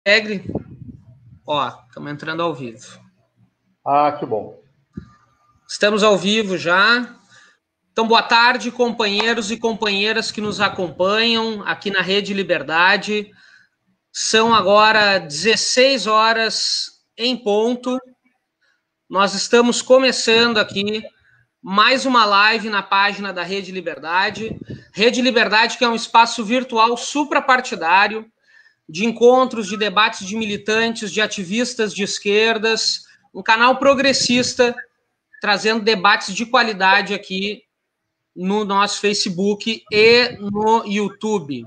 Alegre. Ó, estamos entrando ao vivo. Ah, que bom. Estamos ao vivo já. Então, boa tarde, companheiros e companheiras que nos acompanham aqui na Rede Liberdade. São agora 16 horas em ponto. Nós estamos começando aqui mais uma live na página da Rede Liberdade. Rede Liberdade, que é um espaço virtual suprapartidário, de encontros, de debates de militantes, de ativistas de esquerdas, um canal progressista, trazendo debates de qualidade aqui no nosso Facebook e no YouTube.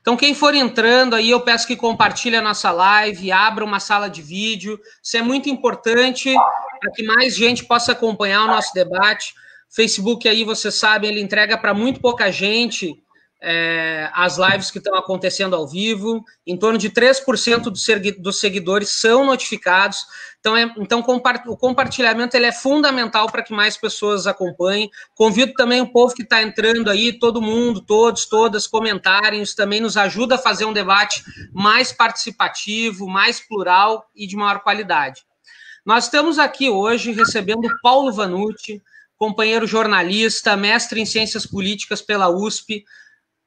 Então, quem for entrando aí, eu peço que compartilhe a nossa live, abra uma sala de vídeo. Isso é muito importante para que mais gente possa acompanhar o nosso debate. O Facebook aí, vocês sabem, ele entrega para muito pouca gente as lives que estão acontecendo ao vivo. Em torno de 3% dos seguidores são notificados. Então o compartilhamento ele é fundamental para que mais pessoas acompanhem. Convido também o povo que está entrando aí, todo mundo, todos, todas, comentarem. Isso também nos ajuda a fazer um debate mais participativo, mais plural e de maior qualidade. Nós estamos aqui hoje recebendo Paulo Vanucci, companheiro jornalista, mestre em Ciências Políticas pela USP.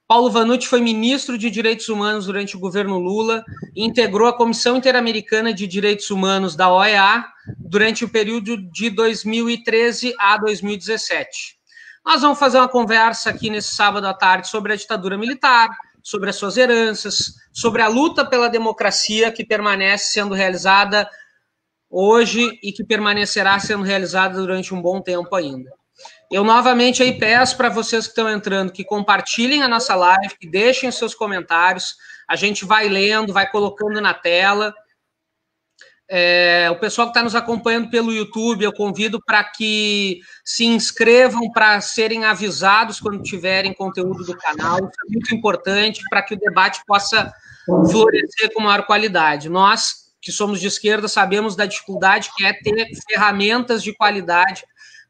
Paulo Vanucci foi ministro de Direitos Humanos durante o governo Lula e integrou a Comissão Interamericana de Direitos Humanos da OEA durante o período de 2013 a 2017. Nós vamos fazer uma conversa aqui nesse sábado à tarde sobre a ditadura militar, sobre as suas heranças, sobre a luta pela democracia que permanece sendo realizada hoje e que permanecerá sendo realizada durante um bom tempo ainda. Eu novamente aí peço para vocês que estão entrando que compartilhem a nossa live, que deixem os seus comentários, a gente vai lendo, vai colocando na tela. O pessoal que está nos acompanhando pelo YouTube, eu convido para que se inscrevam para serem avisados quando tiverem conteúdo do canal. Isso é muito importante para que o debate possa florescer com maior qualidade. Nós, que somos de esquerda, sabemos da dificuldade que é ter ferramentas de qualidade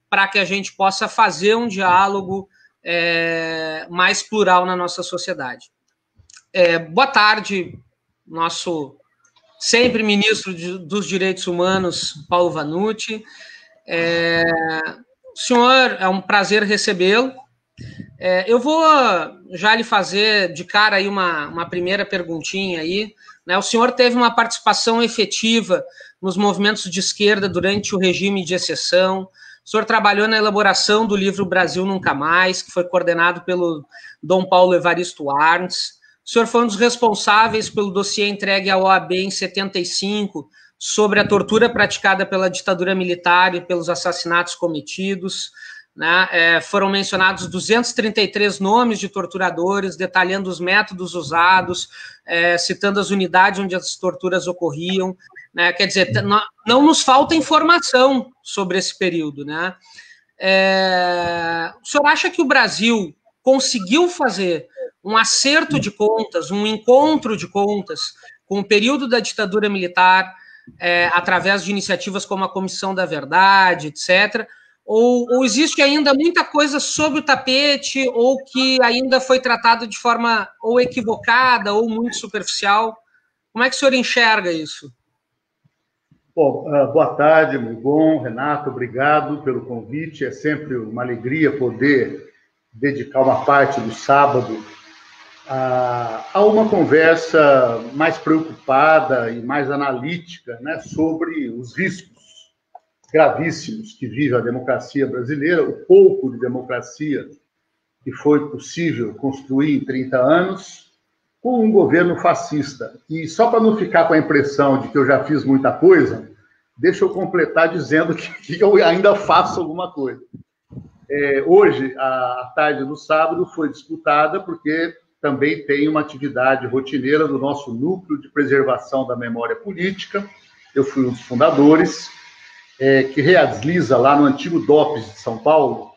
para que a gente possa fazer um diálogo mais plural na nossa sociedade. Boa tarde, nosso sempre ministro dos Direitos Humanos, Paulo Vanucci. Senhor, é um prazer recebê-lo. Eu vou já lhe fazer de cara aí uma primeira perguntinha aí. Né? O senhor teve uma participação efetiva nos movimentos de esquerda durante o regime de exceção. O senhor trabalhou na elaboração do livro Brasil Nunca Mais, que foi coordenado pelo Dom Paulo Evaristo Arntz. O senhor foi um dos responsáveis pelo dossiê entregue à OAB em 75 sobre a tortura praticada pela ditadura militar e pelos assassinatos cometidos. Né? Foram mencionados 233 nomes de torturadores, detalhando os métodos usados, citando as unidades onde as torturas ocorriam. Né? Quer dizer, não nos falta informação sobre esse período. Né? O senhor acha que o Brasil conseguiu fazer um acerto de contas, um encontro de contas com o período da ditadura militar, através de iniciativas como a Comissão da Verdade, etc., ou existe ainda muita coisa sob o tapete, ou que ainda foi tratado de forma ou equivocada ou muito superficial? Como é que o senhor enxerga isso? Bom, boa tarde, muito bom. Renato, obrigado pelo convite. É sempre uma alegria poder dedicar uma parte do sábado a uma conversa mais preocupada e mais analítica, né, sobre os riscos gravíssimos que vive a democracia brasileira, o pouco de democracia que foi possível construir em 30 anos, com um governo fascista. E só para não ficar com a impressão de que eu já fiz muita coisa, deixa eu completar dizendo que eu ainda faço alguma coisa. Hoje, a tarde do sábado foi disputada porque também tem uma atividade rotineira do nosso núcleo de preservação da memória política. Eu fui um dos fundadores, que realiza lá no antigo DOPS de São Paulo,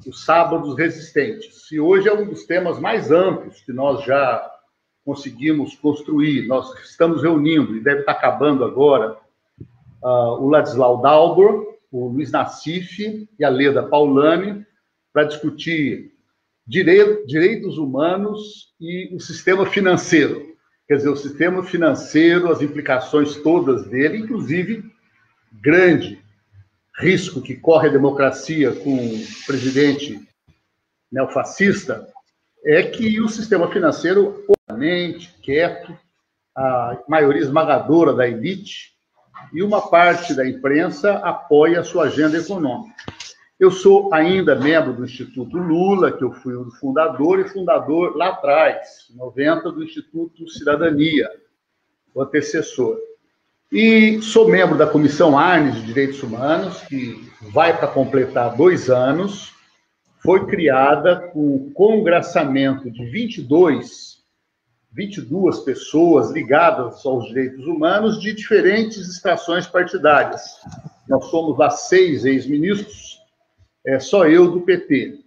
os Sábados Resistentes. E hoje é um dos temas mais amplos que nós já conseguimos construir. Nós estamos reunindo, e deve estar acabando agora, o Ladislau Dalbor, o Luiz Nassif e a Leda Paulani, para discutir direitos humanos e o sistema financeiro. Quer dizer, o sistema financeiro, as implicações todas dele, inclusive grande risco que corre a democracia com o presidente neofascista, é que o sistema financeiro, obviamente, quieto, a maioria esmagadora da elite e uma parte da imprensa apoia a sua agenda econômica. Eu sou ainda membro do Instituto Lula, que eu fui o fundador, e fundador lá atrás, em 90, do Instituto Cidadania, o antecessor. E sou membro da Comissão Arnes de Direitos Humanos, que vai para completar 2 anos, foi criada com o congraçamento de 22 pessoas ligadas aos direitos humanos de diferentes extrações partidárias. Nós somos lá 6 ex-ministros, só eu do PT.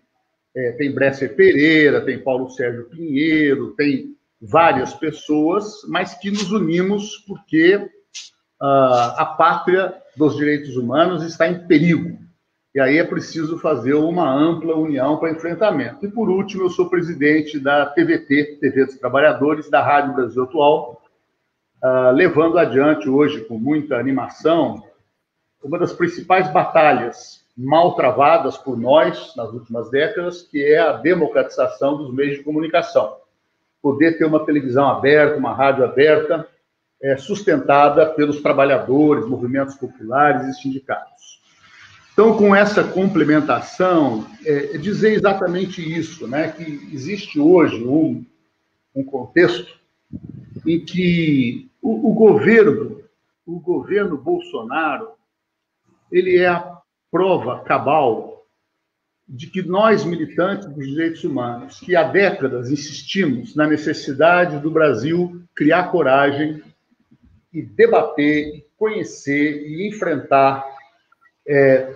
Tem Bresser Pereira, tem Paulo Sérgio Pinheiro, tem várias pessoas, mas que nos unimos porque a pátria dos direitos humanos está em perigo. E aí é preciso fazer uma ampla união para enfrentamento. E, por último, eu sou presidente da TVT, TV dos Trabalhadores, da Rádio Brasil Atual, levando adiante hoje, com muita animação, uma das principais batalhas mal travadas por nós nas últimas décadas, que é a democratização dos meios de comunicação. Poder ter uma televisão aberta, uma rádio aberta, sustentada pelos trabalhadores, movimentos populares e sindicatos. Então, com essa complementação, dizer exatamente isso, né, que existe hoje um contexto em que o governo Bolsonaro, ele é a prova cabal de que nós, militantes dos direitos humanos, que há décadas insistimos na necessidade do Brasil criar coragem e debater, e conhecer e enfrentar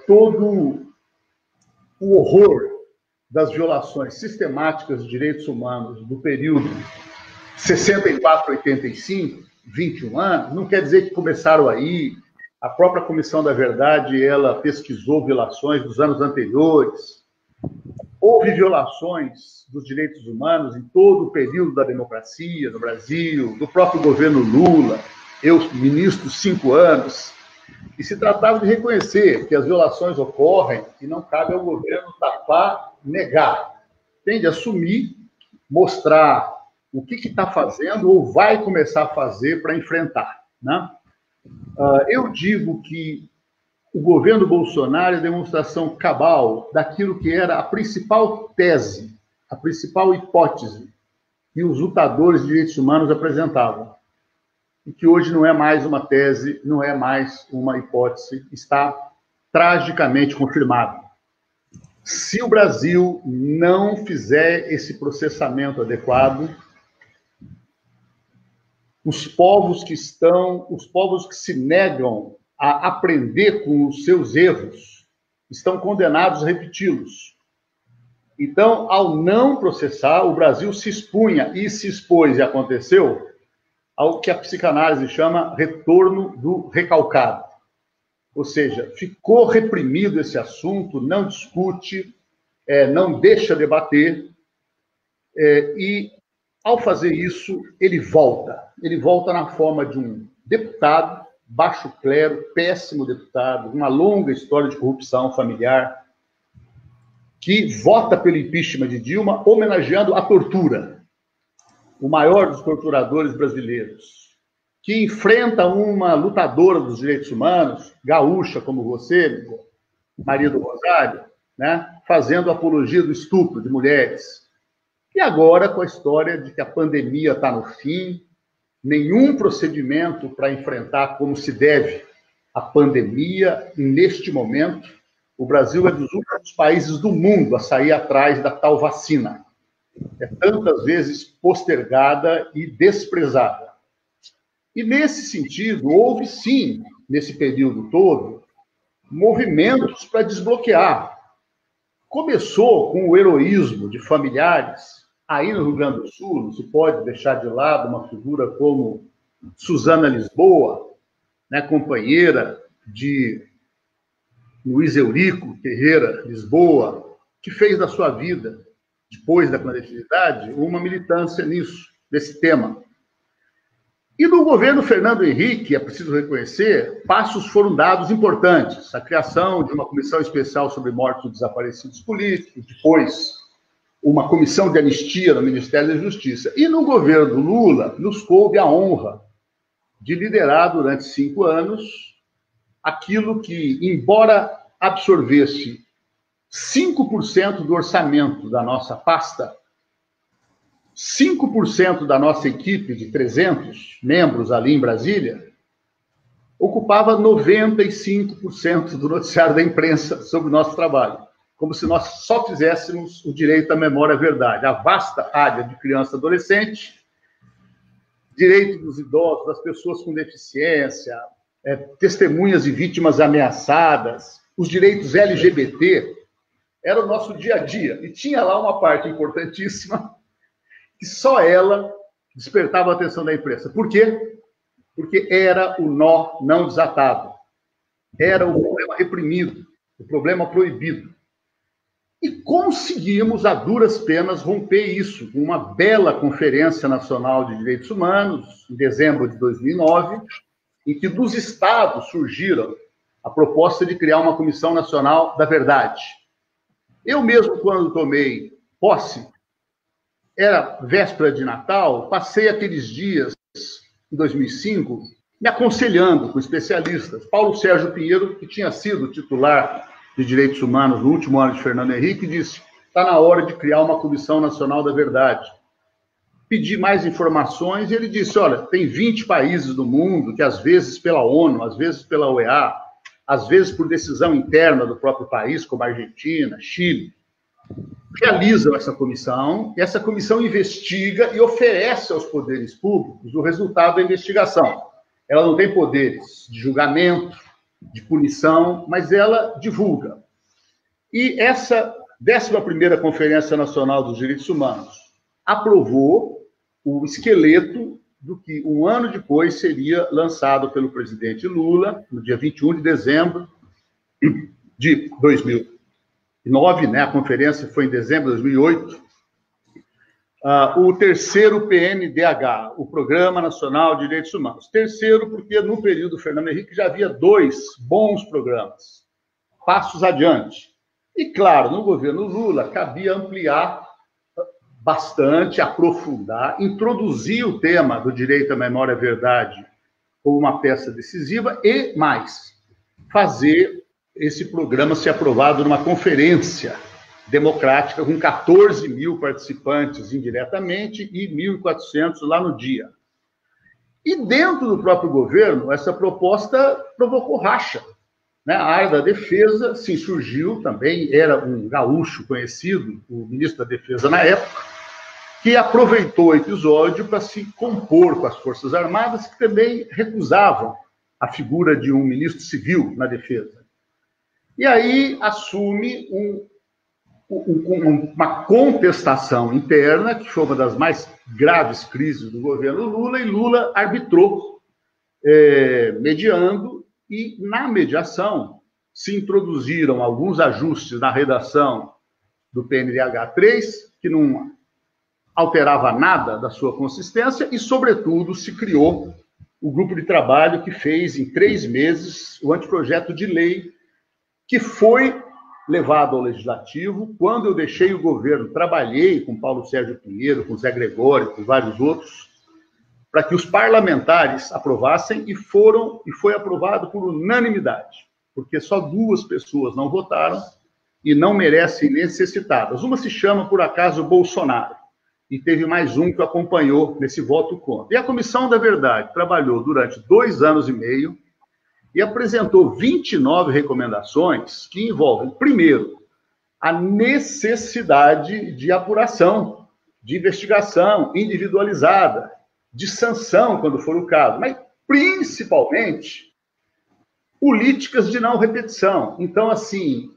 todo o horror das violações sistemáticas de direitos humanos do período 64-85, 21 anos, não quer dizer que começaram aí. A própria Comissão da Verdade, ela pesquisou violações dos anos anteriores. Houve violações dos direitos humanos em todo o período da democracia no Brasil, do próprio governo Lula, eu ministro 5 anos. E se tratava de reconhecer que as violações ocorrem e não cabe ao governo tapar, negar. Tem de assumir, mostrar o que está fazendo ou vai começar a fazer para enfrentar, né? Eu digo que o governo Bolsonaro é demonstração cabal daquilo que era a principal tese, a principal hipótese que os lutadores de direitos humanos apresentavam. E que hoje não é mais uma tese, não é mais uma hipótese, está tragicamente confirmado. Se o Brasil não fizer esse processamento adequado, os povos que se negam a aprender com os seus erros, estão condenados a repeti-los. Então, ao não processar, o Brasil se expunha e se expôs, e aconteceu, ao que a psicanálise chama retorno do recalcado. Ou seja, ficou reprimido esse assunto, não discute, não deixa debater, e, ao fazer isso, ele volta na forma de um deputado, baixo clero, péssimo deputado, uma longa história de corrupção familiar, que vota pelo impeachment de Dilma, homenageando a tortura, o maior dos torturadores brasileiros, que enfrenta uma lutadora dos direitos humanos, gaúcha como você, Maria do Rosário, né, fazendo apologia do estupro de mulheres. E agora, com a história de que a pandemia está no fim, nenhum procedimento para enfrentar como se deve a pandemia, e neste momento, o Brasil é dos últimos países do mundo a sair atrás da tal vacina. É tantas vezes postergada e desprezada. E, nesse sentido, houve, sim, nesse período todo, movimentos para desbloquear. Começou com o heroísmo de familiares. Aí no Rio Grande do Sul, não se pode deixar de lado uma figura como Suzana Lisboa, né, companheira de Luiz Eurico Ferreira Lisboa, que fez da sua vida, depois da clandestinidade, uma militância nisso, nesse tema. E no governo Fernando Henrique, é preciso reconhecer, passos foram dados importantes. A criação de uma comissão especial sobre mortes e desaparecidos políticos, depois uma comissão de anistia no Ministério da Justiça. E no governo Lula, nos coube a honra de liderar durante 5 anos aquilo que, embora absorvesse 5% do orçamento da nossa pasta, 5% da nossa equipe de 300 membros ali em Brasília, ocupava 95% do noticiário da imprensa sobre o nosso trabalho, como se nós só fizéssemos o direito à memória à verdade, a vasta área de criança e adolescente, direito dos idosos, das pessoas com deficiência, testemunhas e vítimas ameaçadas, os direitos LGBT, era o nosso dia a dia. E tinha lá uma parte importantíssima que só ela despertava a atenção da imprensa. Por quê? Porque era o nó não desatado. Era o problema reprimido, o problema proibido. E conseguimos, a duras penas, romper isso com uma bela Conferência Nacional de Direitos Humanos, em dezembro de 2009, em que dos estados surgiram a proposta de criar uma Comissão Nacional da Verdade. Eu mesmo, quando tomei posse, era véspera de Natal, passei aqueles dias, em 2005, me aconselhando com especialistas. Paulo Sérgio Pinheiro, que tinha sido titular de Direitos Humanos no último ano de Fernando Henrique, disse: está na hora de criar uma Comissão Nacional da Verdade. Pedi mais informações e ele disse: olha, tem 20 países do mundo que, às vezes pela ONU, às vezes pela OEA, às vezes por decisão interna do próprio país, como a Argentina, Chile, realizam essa comissão, e essa comissão investiga e oferece aos poderes públicos o resultado da investigação. Ela não tem poderes de julgamento, de punição, mas ela divulga. E essa 11ª Conferência Nacional dos Direitos Humanos aprovou o esqueleto do que um ano depois seria lançado pelo presidente Lula, no dia 21 de dezembro de 2009, né? A conferência foi em dezembro de 2008, o terceiro PNDH, o Programa Nacional de Direitos Humanos. Terceiro, porque no período Fernando Henrique já havia 2 bons programas, passos adiante. E, claro, no governo Lula cabia ampliar bastante, aprofundar, introduzir o tema do direito à memória e à verdade como uma peça decisiva e, mais, fazer esse programa ser aprovado numa conferência democrática com 14 mil participantes indiretamente e 1.400 lá no dia. E dentro do próprio governo, essa proposta provocou racha, né? A área da defesa se insurgiu também, era um gaúcho conhecido, o ministro da Defesa na época, que aproveitou o episódio para se compor com as Forças Armadas, que também recusavam a figura de um ministro civil na defesa. E aí assume uma contestação interna, que foi uma das mais graves crises do governo Lula, e Lula arbitrou, mediando, e na mediação se introduziram alguns ajustes na redação do PNDH 3, que não alterava nada da sua consistência, e, sobretudo, se criou o grupo de trabalho que fez, em 3 meses, o anteprojeto de lei, que foi levado ao Legislativo. Quando eu deixei o governo, trabalhei com Paulo Sérgio Pinheiro, com Zé Gregório, com vários outros, para que os parlamentares aprovassem, e foi aprovado por unanimidade, porque só 2 pessoas não votaram e não merecem nem ser citadas. Uma se chama, por acaso, Bolsonaro, e teve mais um que o acompanhou nesse voto contra. E a Comissão da Verdade trabalhou durante 2 anos e meio e apresentou 29 recomendações que envolvem, primeiro, a necessidade de apuração, de investigação individualizada, de sanção, quando for o caso, mas, principalmente, políticas de não repetição. Então, assim,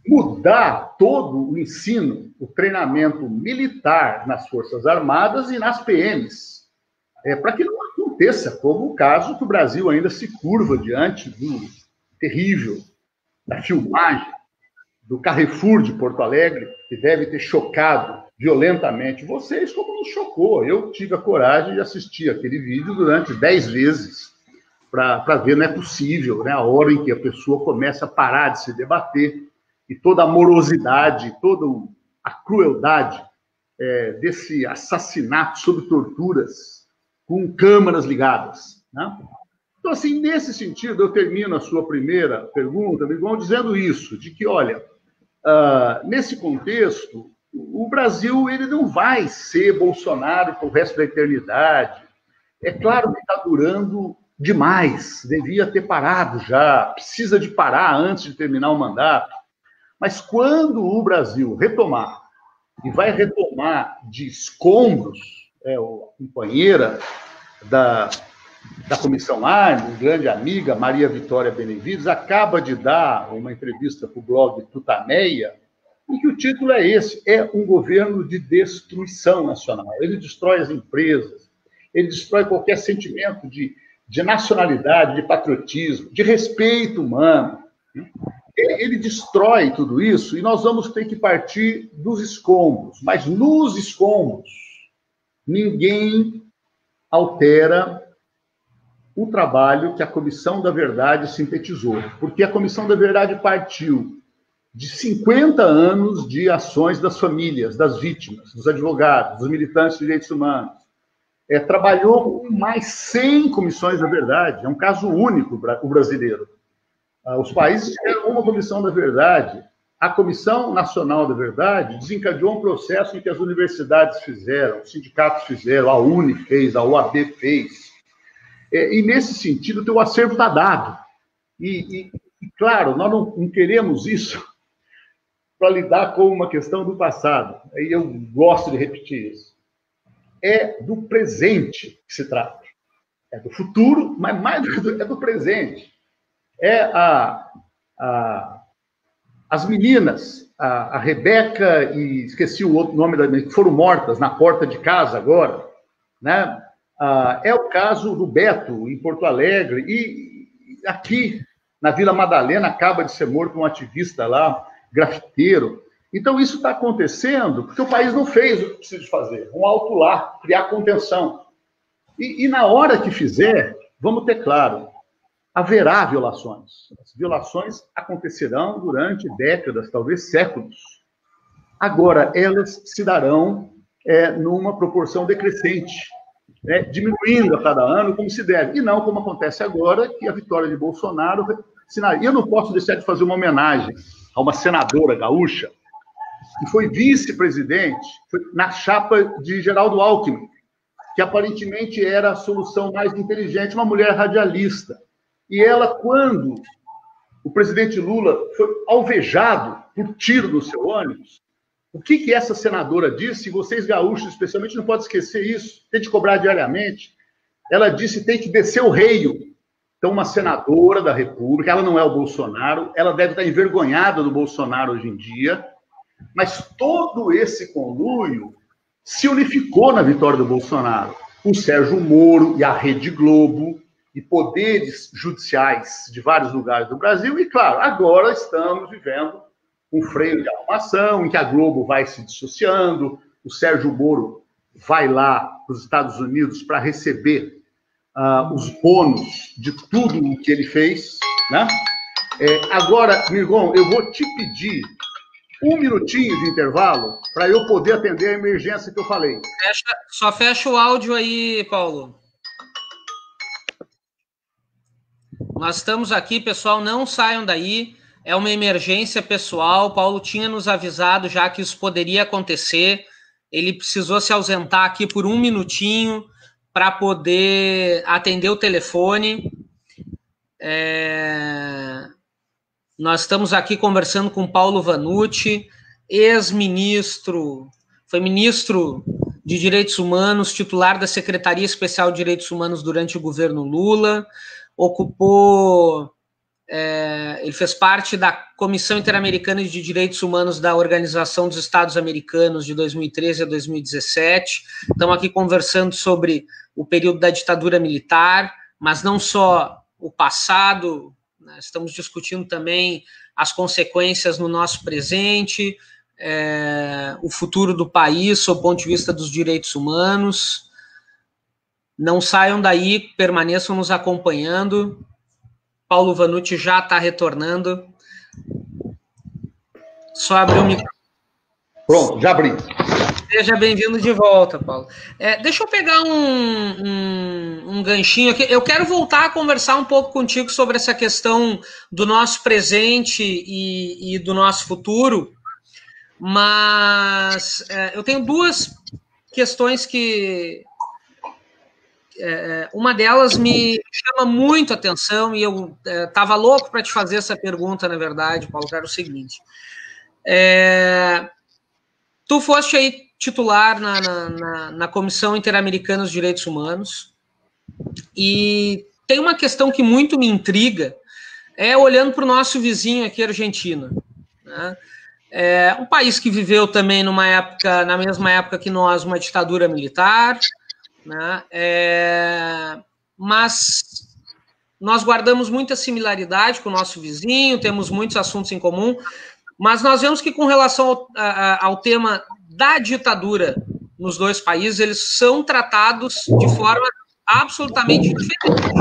mudar todo o ensino, o treinamento militar nas Forças Armadas e nas PMs, para que não aconteça, como o caso que o Brasil ainda se curva diante do terrível, da filmagem, do Carrefour de Porto Alegre, que deve ter chocado violentamente vocês, como nos chocou. Eu tive a coragem de assistir aquele vídeo durante 10 vezes para ver, não é possível, né? A hora em que a pessoa começa a parar de se debater e toda a morosidade, toda a crueldade desse assassinato sob torturas, com câmeras ligadas, né? Então, assim, nesse sentido, eu termino a sua primeira pergunta, Miguel, dizendo isso, de que, olha, nesse contexto, o Brasil ele não vai ser Bolsonaro para o resto da eternidade. É claro que está durando demais, devia ter parado já, precisa de parar antes de terminar o mandato. Mas quando o Brasil retomar, e vai retomar de escombros, a companheira da Comissão Arnes, grande amiga, Maria Vitória Benevides, acaba de dar uma entrevista para o blog Tutameia, em que o título é esse: é um governo de destruição nacional. Ele destrói as empresas, ele destrói qualquer sentimento de nacionalidade, de patriotismo, de respeito humano. Ele destrói tudo isso e nós vamos ter que partir dos escombros. Mas nos escombros, ninguém altera o trabalho que a Comissão da Verdade sintetizou. Porque a Comissão da Verdade partiu de 50 anos de ações das famílias, das vítimas, dos advogados, dos militantes de direitos humanos. Trabalhou com mais 100 comissões da verdade. É um caso único o brasileiro. Os países tiveram uma Comissão da Verdade. A Comissão Nacional da Verdade desencadeou um processo em que as universidades fizeram, os sindicatos fizeram, a UNE fez, a OAB fez. E, nesse sentido, o teu acervo está dado. E, claro, nós não queremos isso para lidar com uma questão do passado. Aí eu gosto de repetir isso. É do presente que se trata. É do futuro, mas mais é do presente. As meninas, a Rebeca e esqueci o outro nome, que foram mortas na porta de casa agora, né? É o caso do Beto, em Porto Alegre, e aqui na Vila Madalena acaba de ser morto um ativista lá, grafiteiro. Então, isso está acontecendo porque o país não fez o que precisa fazer, um alto lá, criar contenção. E na hora que fizer, vamos ter claro, haverá violações. As violações acontecerão durante décadas, talvez séculos. Agora, elas se darão numa proporção decrescente, diminuindo a cada ano como se deve, e não como acontece agora, que a vitória de Bolsonaro... Eu não posso deixar de fazer uma homenagem a uma senadora gaúcha, que foi vice-presidente na chapa de Geraldo Alckmin, que aparentemente era a solução mais inteligente, uma mulher radialista. E ela, quando o presidente Lula foi alvejado por tiro no seu ônibus, o que essa senadora disse? E vocês gaúchos, especialmente, não podem esquecer isso, tem de cobrar diariamente. Ela disse: tem que descer o reio. Então, uma senadora da República, ela não é o Bolsonaro, ela deve estar envergonhada do Bolsonaro hoje em dia, mas todo esse conluio se unificou na vitória do Bolsonaro. O Sérgio Moro e a Rede Globo e poderes judiciais de vários lugares do Brasil. E, claro, agora estamos vivendo um freio de arrumação, em que a Globo vai se dissociando, o Sérgio Moro vai lá para os Estados Unidos para receber os bônus de tudo o que ele fez, né? Agora, Mirgon, eu vou te pedir um minutinho de intervalo para eu poder atender a emergência que eu falei. Só fecha o áudio aí, Paulo. Nós estamos aqui, pessoal, não saiam daí. É uma emergência pessoal. Paulo tinha nos avisado já que isso poderia acontecer. Ele precisou se ausentar aqui por um minutinho para poder atender o telefone. Nós estamos aqui conversando com Paulo Vanucci, ex-ministro, foi ministro de Direitos Humanos, titular da Secretaria Especial de Direitos Humanos durante o governo Lula, ele fez parte da Comissão Interamericana de Direitos Humanos da Organização dos Estados Americanos de 2013 a 2017. Estamos aqui conversando sobre o período da ditadura militar, mas não só o passado, né? Estamos discutindo também as consequências no nosso presente, o futuro do país, sob o ponto de vista dos direitos humanos. Não saiam daí, permaneçam nos acompanhando. Paulo Vanucci já está retornando. Só abrir o microfone. Pronto, já abri. Seja bem-vindo de volta, Paulo. Deixa eu pegar um ganchinho aqui. Eu quero voltar a conversar um pouco contigo sobre essa questão do nosso presente e do nosso futuro, mas eu tenho duas questões que... uma delas me chama muito a atenção e eu estava louco para te fazer essa pergunta, na verdade, Paulo, que era o seguinte. Tu foste aí titular na Comissão Interamericana dos Direitos Humanos e tem uma questão que muito me intriga, olhando para o nosso vizinho aqui, Argentina, né? Um país que viveu também na mesma época que nós, uma ditadura militar, né? Mas nós guardamos muita similaridade com o nosso vizinho, temos muitos assuntos em comum, mas nós vemos que com relação ao tema da ditadura nos dois países, eles são tratados de forma absolutamente diferente.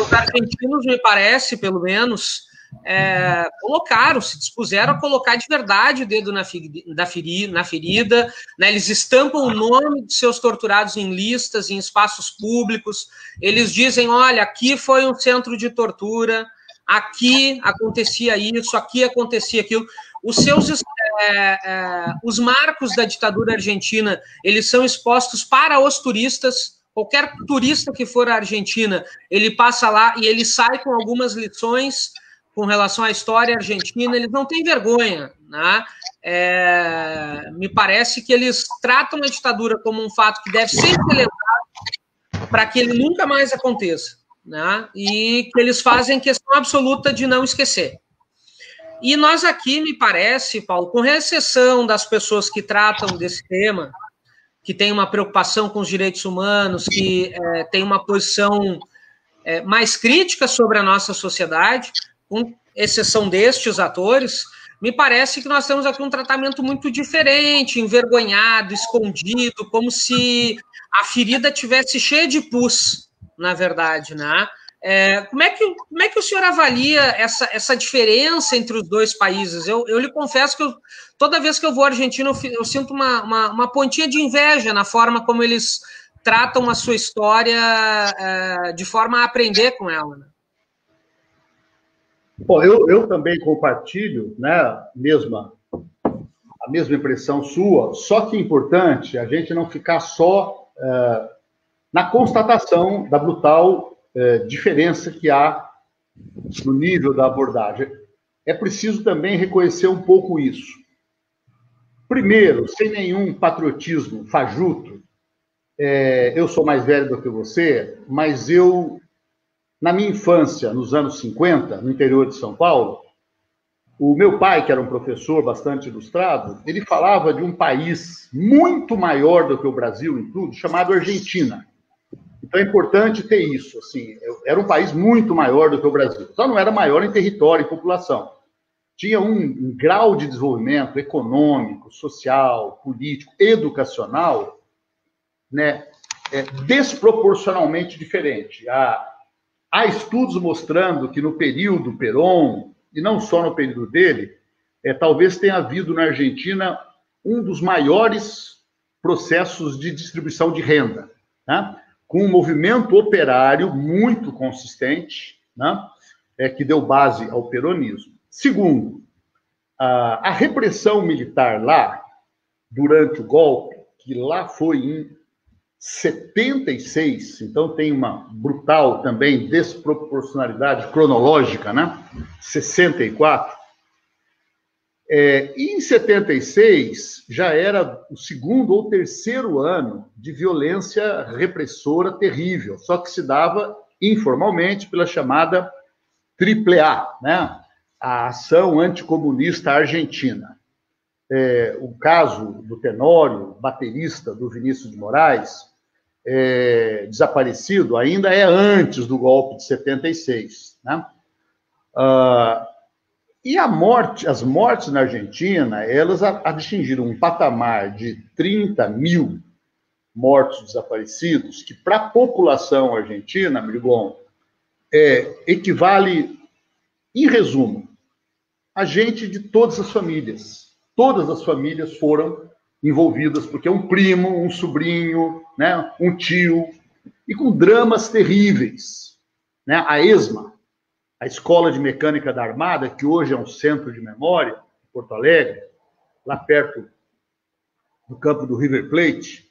Os argentinos, me parece, pelo menos, se dispuseram a colocar de verdade o dedo na ferida, né? Eles estampam o nome de seus torturados em listas, em espaços públicos, eles dizem, olha, aqui foi um centro de tortura, aqui acontecia isso, aqui acontecia aquilo. Os marcos da ditadura argentina, eles são expostos para os turistas. Qualquer turista que for à Argentina, ele passa lá e ele sai com algumas lições com relação à história argentina. Eles não têm vergonha, né? Me parece que eles tratam a ditadura como um fato que deve ser lembrado para que ele nunca mais aconteça, né? E que eles fazem questão absoluta de não esquecer. E nós aqui, me parece, Paulo, com exceção das pessoas que tratam desse tema, que tem uma preocupação com os direitos humanos, que tem uma posição mais crítica sobre a nossa sociedade, com exceção destes atores, me parece que nós temos aqui um tratamento muito diferente, envergonhado, escondido, como se a ferida tivesse cheia de pus, na verdade, né? Como é que o senhor avalia essa diferença entre os dois países? Eu lhe confesso que toda vez que eu vou à Argentina, eu sinto uma pontinha de inveja na forma como eles tratam a sua história, de forma a aprender com ela, né? Bom, eu também compartilho, né, a mesma impressão sua, só que é importante a gente não ficar só na constatação da brutal diferença que há no nível da abordagem. É preciso também reconhecer um pouco isso. Primeiro, sem nenhum patriotismo fajuto, eu sou mais velho do que você, mas na minha infância, nos anos 50, no interior de São Paulo, o meu pai, que era um professor bastante ilustrado, ele falava de um país muito maior do que o Brasil em tudo, chamado Argentina. Então é importante ter isso. Assim, era um país muito maior do que o Brasil. Só não era maior em território e população. Tinha um grau de desenvolvimento econômico, social, político, educacional, né, desproporcionalmente diferente. Há estudos mostrando que no período Perón, e não só no período dele, talvez tenha havido na Argentina um dos maiores processos de distribuição de renda, né? Com um movimento operário muito consistente, né? Que deu base ao peronismo. Segundo, a repressão militar lá, durante o golpe, que lá foi em 76, então tem uma brutal também desproporcionalidade cronológica, né? 64. E em 76 já era o segundo ou terceiro ano de violência repressora terrível, só que se dava informalmente pela chamada AAA, né? A Ação Anticomunista Argentina. O caso do Tenório, baterista do Vinícius de Moraes, desaparecido, ainda é antes do golpe de 76. Né? E as mortes na Argentina, elas atingiram um patamar de 30 mil mortos desaparecidos, que para a população argentina, Brigon, equivale, em resumo, a gente de todas as famílias. Todas as famílias foram envolvidas, porque é um primo, um sobrinho, né, um tio, e com dramas terríveis. Né? A ESMA, a Escola de Mecânica da Armada, que hoje é um centro de memória, em Porto Alegre, lá perto do campo do River Plate,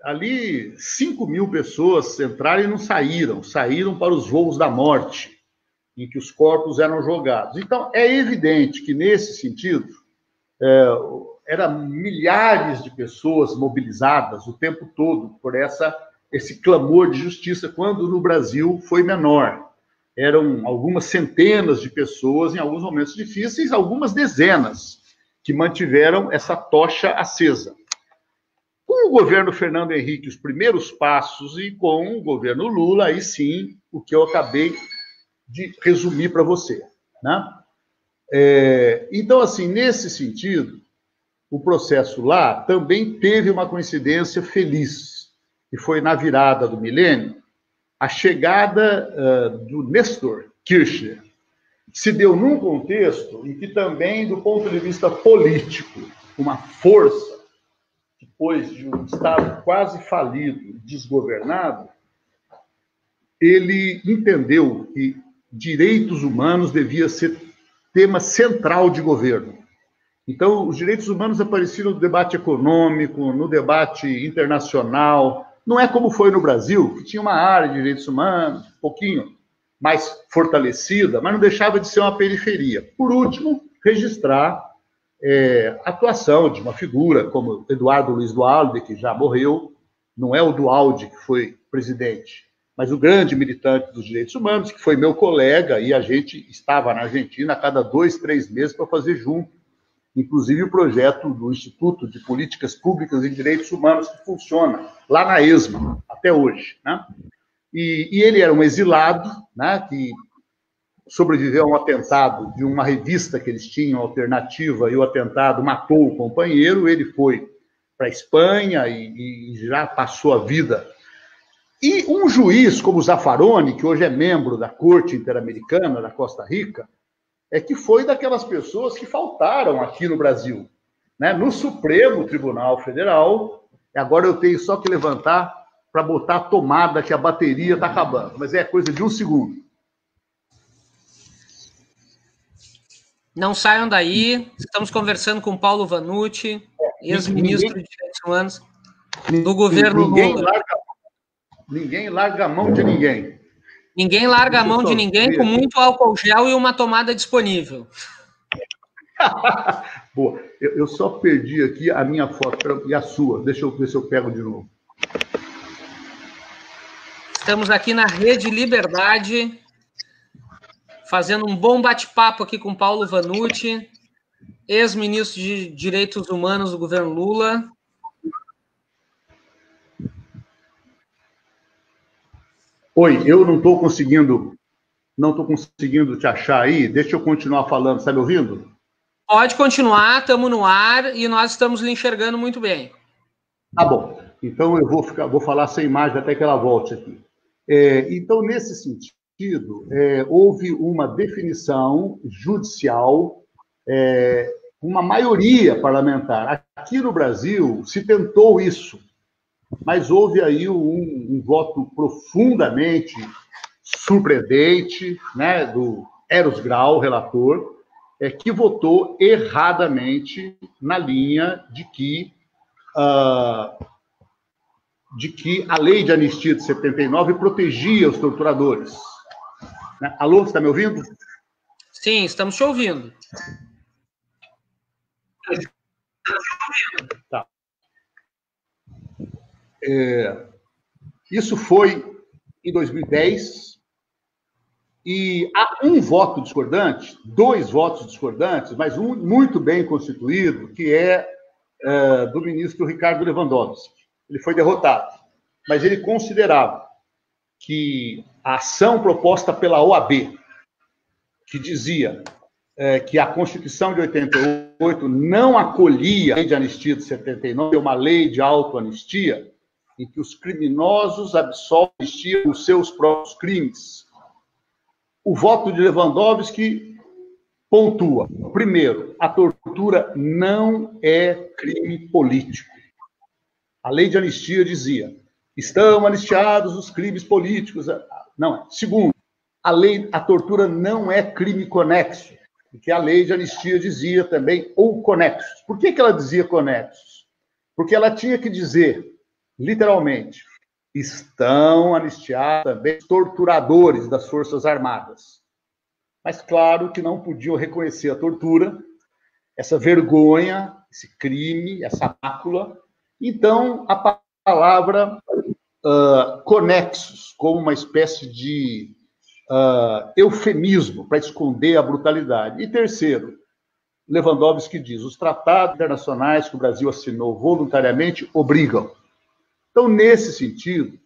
ali 5 mil pessoas entraram e não saíram para os voos da morte, em que os corpos eram jogados. Então, é evidente que, nesse sentido, eram milhares de pessoas mobilizadas o tempo todo por esse clamor de justiça, quando no Brasil foi menor. Eram algumas centenas de pessoas em alguns momentos difíceis, algumas dezenas, que mantiveram essa tocha acesa. Com o governo Fernando Henrique, os primeiros passos, e com o governo Lula, aí sim, o que eu acabei de resumir para você. Né? Então, assim, nesse sentido, o processo lá também teve uma coincidência feliz, que foi na virada do milênio, a chegada do Néstor Kirchner se deu num contexto em que também, do ponto de vista político, uma força, depois de um Estado quase falido, desgovernado, ele entendeu que direitos humanos devia ser tema central de governo. Então, os direitos humanos apareceram no debate econômico, no debate internacional. Não é como foi no Brasil, que tinha uma área de direitos humanos, um pouquinho mais fortalecida, mas não deixava de ser uma periferia. Por último, registrar a atuação de uma figura como Eduardo Luiz Duhalde, que já morreu, não é o Duhalde que foi presidente, mas o grande militante dos direitos humanos, que foi meu colega, e a gente estava na Argentina a cada 2, 3 meses para fazer junto, inclusive o projeto do Instituto de Políticas Públicas e Direitos Humanos, que funciona lá na ESMA, até hoje. Né? E ele era um exilado, né, que sobreviveu a um atentado de uma revista que eles tinham, Alternativa, e o atentado matou o companheiro. Ele foi para a Espanha e já passou a vida. E um juiz como Zaffaroni, que hoje é membro da Corte Interamericana da Costa Rica, que foi daquelas pessoas que faltaram aqui no Brasil, né? No Supremo Tribunal Federal. Agora eu tenho só que levantar para botar a tomada, que a bateria está acabando, mas é coisa de 1 segundo. Não saiam daí, estamos conversando com Paulo Vanucci, ex-ministro de Direitos Humanos do governo Lula. Ninguém larga a mão de ninguém. Ninguém larga a mão de ninguém, com muito álcool gel e uma tomada disponível. Boa. Eu só perdi aqui a minha foto e a sua. Deixa eu ver se eu pego de novo. Estamos aqui na Rede Liberdade, fazendo um bom bate-papo aqui com Paulo Vanucci, ex-ministro de Direitos Humanos do governo Lula. Oi, eu não estou conseguindo te achar aí. Deixa eu continuar falando. Está me ouvindo? Pode continuar, estamos no ar e nós estamos lhe enxergando muito bem. Tá bom. Então eu vou falar sem imagem até que ela volte aqui. Então, nesse sentido, houve uma definição judicial, uma maioria parlamentar. Aqui no Brasil se tentou isso, mas houve aí um voto profundamente surpreendente, né, do Eros Grau, relator, que votou erradamente na linha de que a lei de anistia de 79 protegia os torturadores. Né? Alô, você está me ouvindo? Sim, estamos te ouvindo. Tá. Isso foi em 2010, e há um voto discordante, 2 votos discordantes, mas um muito bem constituído, que é do ministro Ricardo Lewandowski. Ele foi derrotado, mas ele considerava que a ação proposta pela OAB que dizia que a Constituição de 88 não acolhia a lei de anistia de 79, uma lei de autoanistia, em que os criminosos absolvem os seus próprios crimes. O voto de Lewandowski pontua. Primeiro, a tortura não é crime político. A lei de anistia dizia: estão anistiados os crimes políticos. Não é. Segundo, a tortura não é crime conexo, porque a lei de anistia dizia também ou conexos. Por que ela dizia conexos? Porque ela tinha que dizer, literalmente, estão anistiados também os torturadores das Forças Armadas. Mas claro que não podiam reconhecer a tortura, essa vergonha, esse crime, essa mácula. Então, a palavra conexos, como uma espécie de eufemismo para esconder a brutalidade. E terceiro, Lewandowski diz: os tratados internacionais que o Brasil assinou voluntariamente obrigam. Então, nesse sentido,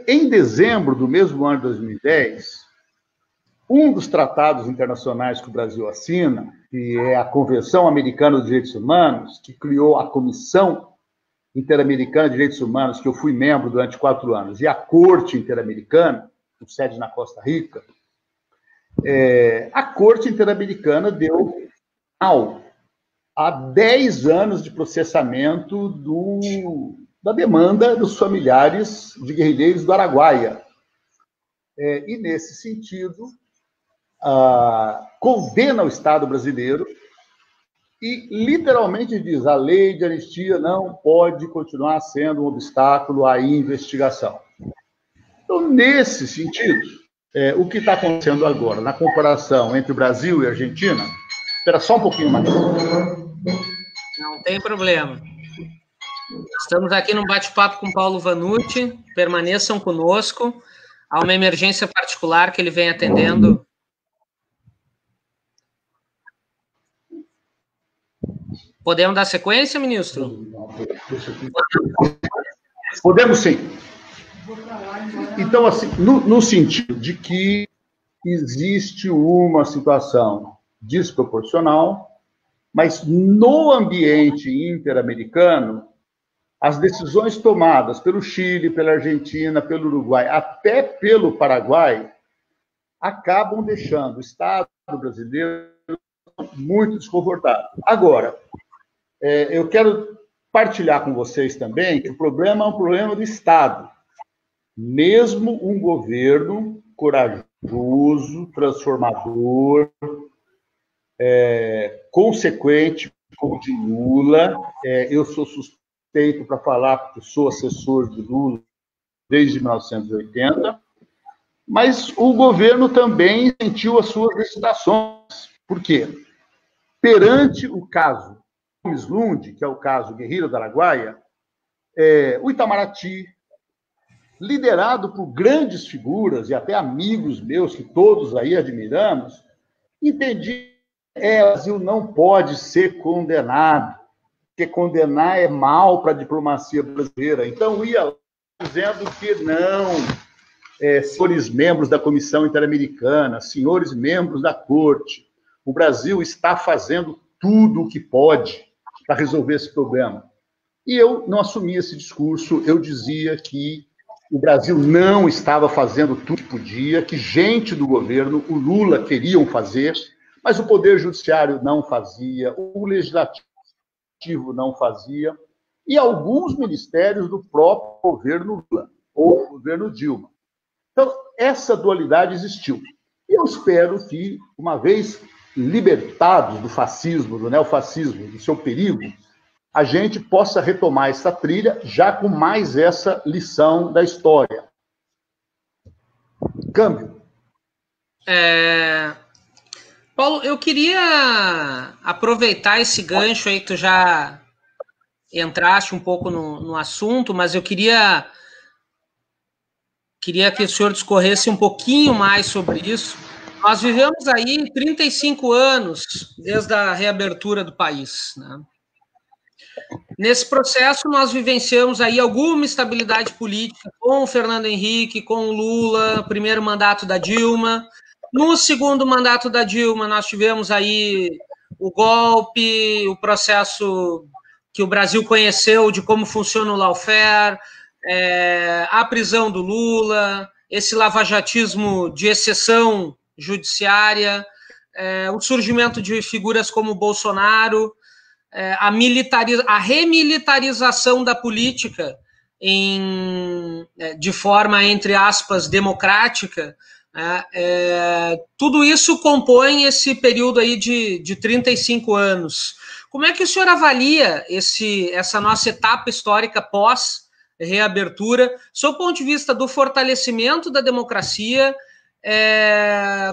em dezembro do mesmo ano de 2010, um dos tratados internacionais que o Brasil assina, que é a Convenção Americana dos Direitos Humanos, que criou a Comissão Interamericana de Direitos Humanos, que eu fui membro durante 4 anos, e a Corte Interamericana, com sede na Costa Rica, a Corte Interamericana deu final a 10 anos de processamento da demanda dos familiares de guerrilheiros do Araguaia. E, nesse sentido, condena o Estado brasileiro e, literalmente, diz: a lei de anistia não pode continuar sendo um obstáculo à investigação. Então, nesse sentido, o que está acontecendo agora, na comparação entre o Brasil e a Argentina... Espera só um pouquinho mais. Não tem problema. Estamos aqui num bate-papo com Paulo Vanucci. Permaneçam conosco. Há uma emergência particular que ele vem atendendo. Podemos dar sequência, ministro? Podemos sim. Então, assim, no sentido de que existe uma situação desproporcional, mas no ambiente interamericano, as decisões tomadas pelo Chile, pela Argentina, pelo Uruguai, até pelo Paraguai, acabam deixando o Estado brasileiro muito desconfortável. Agora, eu quero partilhar com vocês também que o problema é um problema do Estado. Mesmo um governo corajoso, transformador, consequente, como o de Lula, eu sou suspeito para falar porque sou assessor de Lula desde 1980, mas o governo também sentiu as suas licitações. Por quê? Perante o caso Gomes Lund, que é o caso Guerrilha do Araguaia, o Itamaraty, liderado por grandes figuras e até amigos meus, que todos aí admiramos, entendi que o Brasil não pode ser condenado, porque condenar é mal para a diplomacia brasileira. Então, ia dizendo que não, senhores membros da Comissão Interamericana, senhores membros da Corte, o Brasil está fazendo tudo o que pode para resolver esse problema. E eu não assumi esse discurso, eu dizia que o Brasil não estava fazendo tudo que podia, que gente do governo, o Lula, queriam fazer, mas o Poder Judiciário não fazia, o Legislativo não fazia, e alguns ministérios do próprio governo Lula, ou governo Dilma. Então, essa dualidade existiu. E eu espero que, uma vez libertados do fascismo, do neofascismo, do seu perigo, a gente possa retomar essa trilha já com mais essa lição da história. Câmbio. Paulo, eu queria aproveitar esse gancho aí que tu já entraste um pouco no assunto, mas eu queria que o senhor discorresse um pouquinho mais sobre isso. Nós vivemos aí 35 anos desde a reabertura do país, né? Nesse processo, nós vivenciamos aí alguma estabilidade política com o Fernando Henrique, com o Lula, primeiro mandato da Dilma, No segundo mandato da Dilma, nós tivemos aí o golpe, o processo que o Brasil conheceu de como funciona o lawfare, a prisão do Lula, esse lavajatismo de exceção judiciária, o surgimento de figuras como o Bolsonaro, a remilitarização da política de forma, entre aspas, democrática. Tudo isso compõe esse período aí de 35 anos. Como é que o senhor avalia essa nossa etapa histórica pós-reabertura, sob o ponto de vista do fortalecimento da democracia,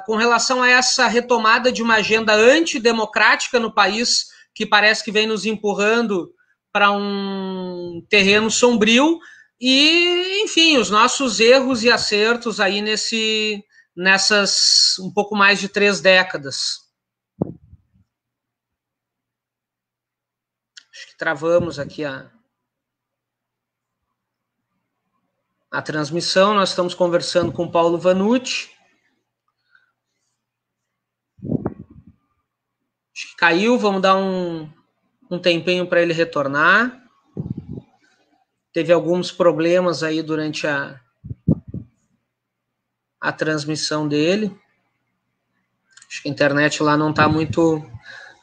com relação a essa retomada de uma agenda antidemocrática no país, que parece que vem nos empurrando para um terreno sombrio, e, enfim, os nossos erros e acertos aí nessas um pouco mais de 3 décadas. Acho que travamos aqui a transmissão. Nós estamos conversando com o Paulo Vanucci. Acho que caiu, vamos dar um tempinho para ele retornar. Teve alguns problemas aí durante a transmissão dele. Acho que a internet lá não está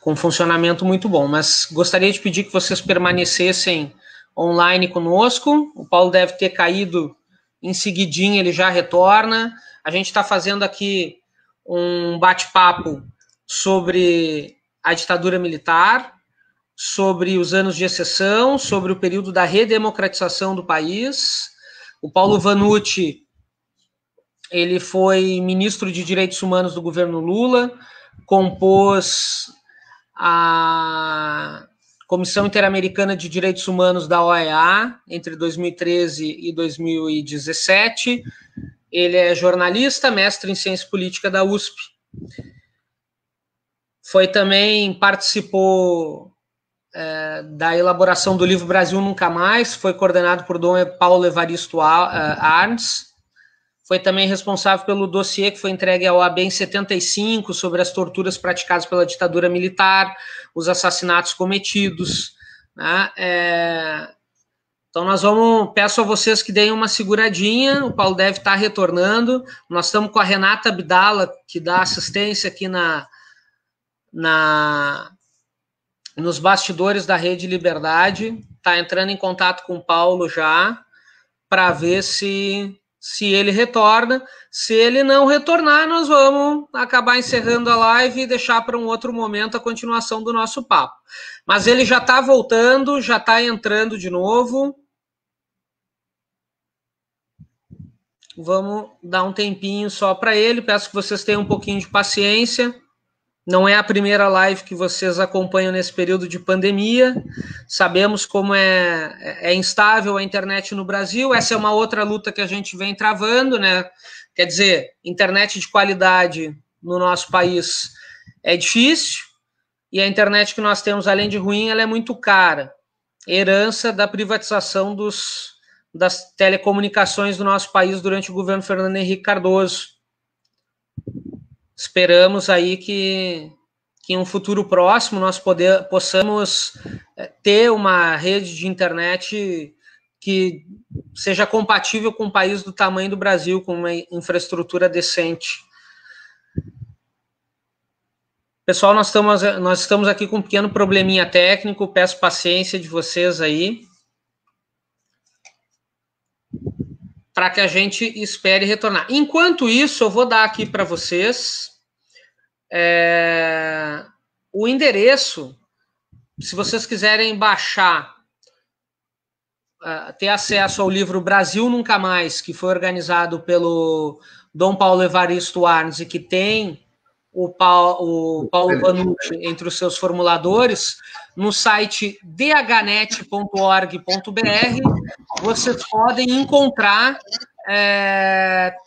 com funcionamento muito bom, mas gostaria de pedir que vocês permanecessem online conosco. O Paulo deve ter caído em seguidinho, ele já retorna. A gente está fazendo aqui um bate-papo sobre a ditadura militar, sobre os anos de exceção, sobre o período da redemocratização do país. O Paulo Vanucci, ele foi ministro de Direitos Humanos do governo Lula, compôs a Comissão Interamericana de Direitos Humanos da OEA entre 2013 e 2017. Ele é jornalista, mestre em Ciência Política da USP. Participou da elaboração do livro Brasil Nunca Mais, foi coordenado por Dom Paulo Evaristo Arns. Foi também responsável pelo dossiê que foi entregue à OAB em 75 sobre as torturas praticadas pela ditadura militar, os assassinatos cometidos, né? Então peço a vocês que deem uma seguradinha, o Paulo deve estar retornando. Nós estamos com a Renata Abdala, que dá assistência aqui nos bastidores da Rede Liberdade, está entrando em contato com o Paulo já, para ver se ele retorna. Se ele não retornar, nós vamos acabar encerrando a live e deixar para um outro momento a continuação do nosso papo. Mas ele já está voltando, já está entrando de novo. Vamos dar um tempinho só para ele. Peço que vocês tenham um pouquinho de paciência. Não é a primeira live que vocês acompanham nesse período de pandemia. Sabemos como é instável a internet no Brasil. Essa é uma outra luta que a gente vem travando, né? Quer dizer, internet de qualidade no nosso país é difícil, e a internet que nós temos, além de ruim, ela é muito cara. Herança da privatização das telecomunicações do nosso país durante o governo Fernando Henrique Cardoso. Esperamos aí que em um futuro próximo nós possamos ter uma rede de internet que seja compatível com um país do tamanho do Brasil, com uma infraestrutura decente. Pessoal, nós estamos aqui com um pequeno probleminha técnico, peço paciência de vocês aí, para que a gente espere retornar. Enquanto isso, eu vou dar aqui para vocês o endereço, se vocês quiserem baixar, ter acesso ao livro Brasil Nunca Mais, que foi organizado pelo Dom Paulo Evaristo Arns e que tem o Paulo Vanucci entre os seus formuladores, no site dhnet.org.br, vocês podem encontrar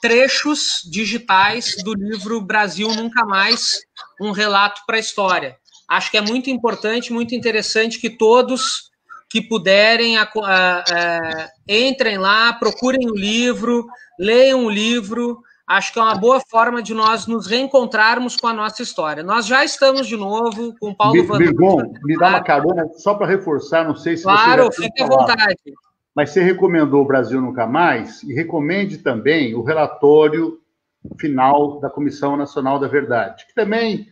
trechos digitais do livro Brasil Nunca Mais, um relato para a história. Acho que é muito importante, muito interessante que todos que puderem entrem lá, procurem o livro, leiam o livro, acho que é uma boa forma de nós nos reencontrarmos com a nossa história. Nós já estamos de novo com o Paulo Mirgon, me dá uma carona só para reforçar, não sei se claro, você já fique à vontade. Mas você recomendou o Brasil Nunca Mais, e recomende também o relatório final da Comissão Nacional da Verdade, que também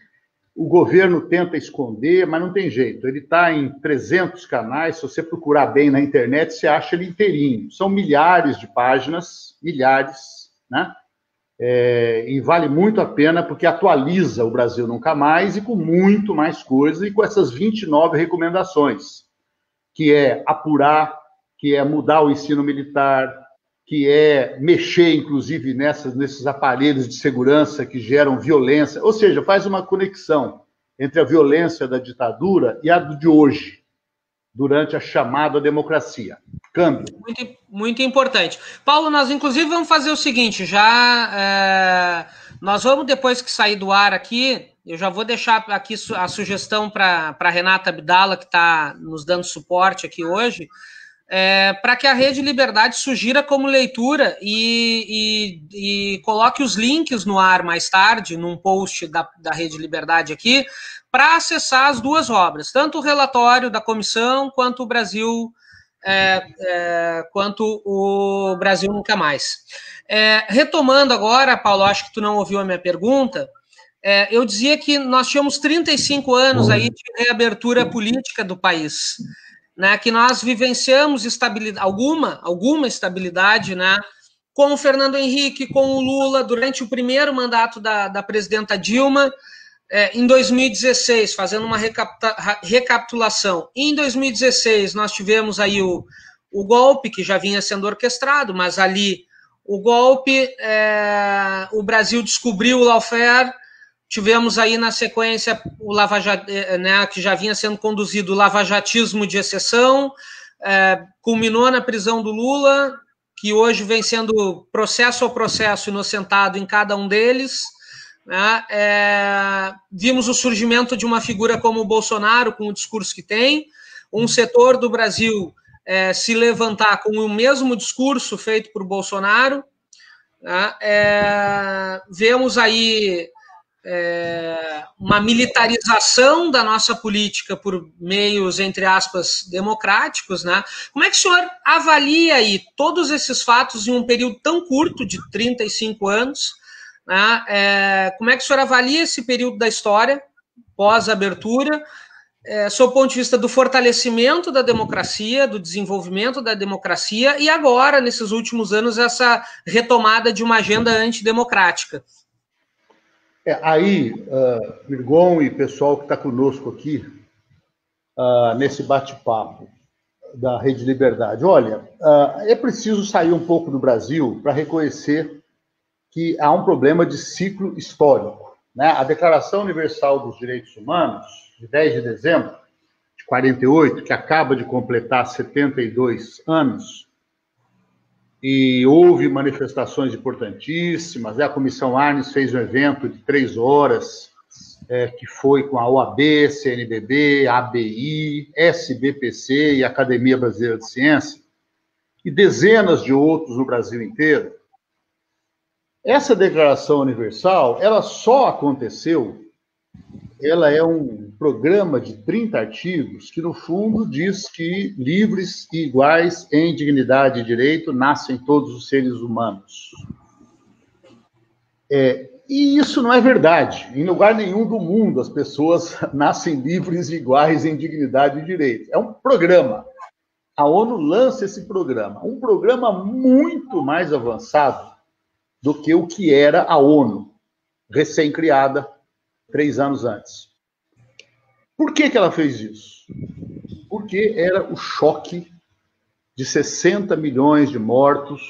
o governo tenta esconder, mas não tem jeito. Ele está em 300 canais, se você procurar bem na internet, você acha ele inteirinho. São milhares de páginas, milhares, né? E vale muito a pena, porque atualiza o Brasil Nunca Mais, e com muito mais coisa, e com essas 29 recomendações, que é apurar, que é mudar o ensino militar, que é mexer, inclusive, nesses aparelhos de segurança que geram violência, ou seja, faz uma conexão entre a violência da ditadura e a de hoje, durante a chamada democracia. Câmbio. Muito, muito importante. Paulo, nós inclusive vamos fazer o seguinte, nós vamos, depois que sair do ar aqui, eu já vou deixar aqui a sugestão para a Renata Abdala, que está nos dando suporte aqui hoje, para que a Rede Liberdade sugira como leitura e coloque os links no ar mais tarde, num post da Rede Liberdade aqui, para acessar as duas obras, tanto o relatório da comissão quanto o Brasil Nunca Mais. Retomando agora, Paulo, acho que tu não ouviu a minha pergunta, eu dizia que nós tínhamos 35 anos aí de reabertura política do país, né, que nós vivenciamos alguma estabilidade, né, com o Fernando Henrique, com o Lula, durante o primeiro mandato da presidenta Dilma, em 2016, fazendo uma recapitulação, em 2016 nós tivemos aí o golpe, que já vinha sendo orquestrado, mas ali o golpe, o Brasil descobriu o lawfare, tivemos aí na sequência o né, que já vinha sendo conduzido o lavajatismo de exceção, culminou na prisão do Lula, que hoje vem sendo processo a processo inocentado em cada um deles, né? Vimos o surgimento de uma figura como o Bolsonaro, com o discurso que tem, um setor do Brasil se levantar com o mesmo discurso feito por Bolsonaro, né? Vemos aí uma militarização da nossa política por meios, entre aspas, democráticos, né? Como é que o senhor avalia aí todos esses fatos em um período tão curto, de 35 anos, né? Como é que o senhor avalia esse período da história, pós-abertura, sob o ponto de vista do fortalecimento da democracia, do desenvolvimento da democracia, e agora, nesses últimos anos, essa retomada de uma agenda antidemocrática? Mirgon e pessoal que está conosco aqui, nesse bate-papo da Rede Liberdade, olha, é preciso sair um pouco do Brasil para reconhecer que há um problema de ciclo histórico, né? A Declaração Universal dos Direitos Humanos, de 10 de dezembro de 48, que acaba de completar 72 anos, e houve manifestações importantíssimas, a Comissão Arnes fez um evento de 3 horas, que foi com a OAB, CNBB, ABI, SBPC e Academia Brasileira de Ciência, e dezenas de outros no Brasil inteiro. Essa Declaração Universal, ela só aconteceu, ela é um programa de 30 artigos que, no fundo, diz que livres e iguais em dignidade e direito nascem todos os seres humanos. E isso não é verdade. Em lugar nenhum do mundo as pessoas nascem livres e iguais em dignidade e direito. É um programa. A ONU lança esse programa. Um programa muito mais avançado do que o que era a ONU, recém-criada 3 anos antes. Por que ela fez isso? Porque era o choque de 60 milhões de mortos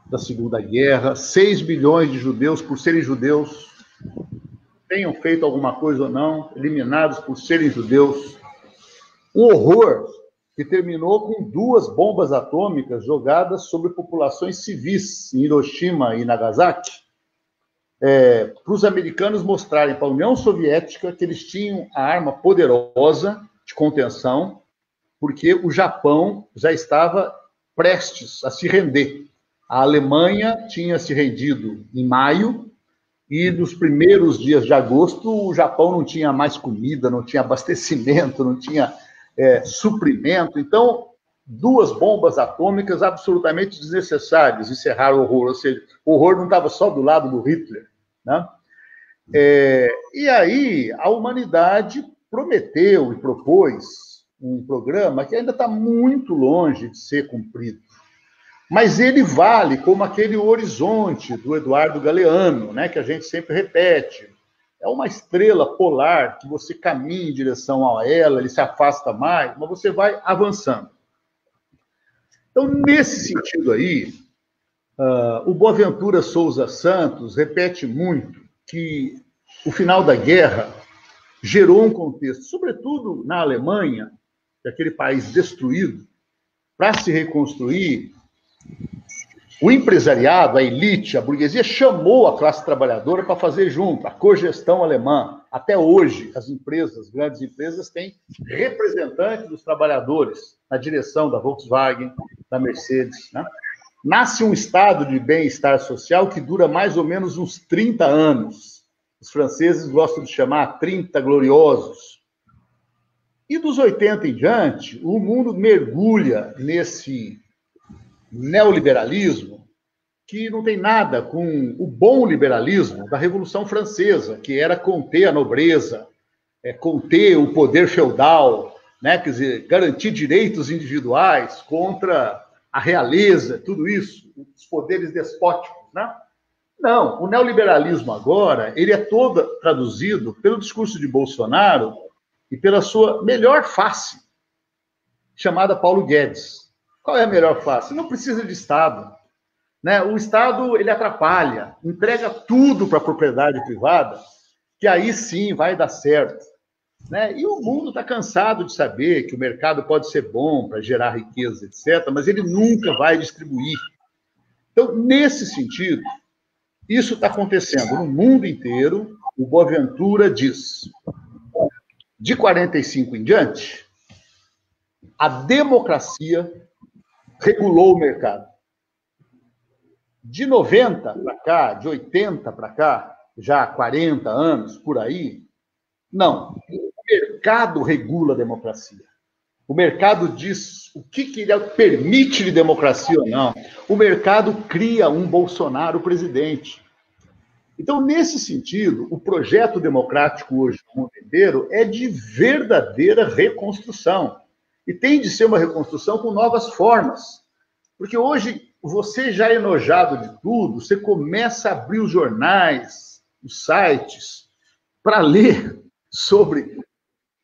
da Segunda Guerra, 6 milhões de judeus, por serem judeus, tenham feito alguma coisa ou não, eliminados por serem judeus. Um horror que terminou com 2 bombas atômicas jogadas sobre populações civis em Hiroshima e Nagasaki, para os americanos mostrarem para a União Soviética que eles tinham a arma poderosa de contenção, porque o Japão já estava prestes a se render. A Alemanha tinha se rendido em maio, e nos primeiros dias de agosto, o Japão não tinha mais comida, não tinha abastecimento, não tinha suprimento. Então, 2 bombas atômicas absolutamente desnecessárias encerraram o horror. Ou seja, o horror não estava só do lado do Hitler, né? E aí, a humanidade prometeu e propôs um programa que ainda está muito longe de ser cumprido. Mas ele vale como aquele horizonte do Eduardo Galeano, né, que a gente sempre repete. É uma estrela polar que você caminha em direção a ela, ele se afasta mais, mas você vai avançando. Então, nesse sentido aí, o Boaventura Souza Santos repete muito que o final da guerra gerou um contexto, sobretudo na Alemanha, que é aquele país destruído, para se reconstruir. O empresariado, a elite, a burguesia chamou a classe trabalhadora para fazer junto, a cogestão alemã. Até hoje, as empresas, grandes empresas, têm representantes dos trabalhadores na direção da Volkswagen, da Mercedes, né? Nasce um estado de bem-estar social que dura mais ou menos uns 30 anos. Os franceses gostam de chamar 30 gloriosos. E dos 80 em diante, o mundo mergulha nesse neoliberalismo que não tem nada com o bom liberalismo da Revolução Francesa, que era conter a nobreza, conter o poder feudal, né? Quer dizer, garantir direitos individuais contra a realeza, tudo isso, os poderes despóticos, né? Não, o neoliberalismo agora, ele é todo traduzido pelo discurso de Bolsonaro e pela sua melhor face, chamada Paulo Guedes. Qual é a melhor face? Não precisa de Estado, né? O Estado, ele atrapalha, entrega tudo para a propriedade privada, que aí sim vai dar certo, né? E o mundo está cansado de saber que o mercado pode ser bom para gerar riqueza, etc., mas ele nunca vai distribuir. Então, nesse sentido, isso está acontecendo no mundo inteiro. O Boaventura diz, de 45 em diante, a democracia regulou o mercado. De 90 para cá, de 80 para cá, já há 40 anos, por aí, não. O mercado regula a democracia. O mercado diz o que ele permite de democracia ou não. O mercado cria um Bolsonaro presidente. Então, nesse sentido, o projeto democrático hoje no mundo inteiro é de verdadeira reconstrução. E tem de ser uma reconstrução com novas formas. Porque hoje, você já é enojado de tudo, você começa a abrir os jornais, os sites, para ler sobre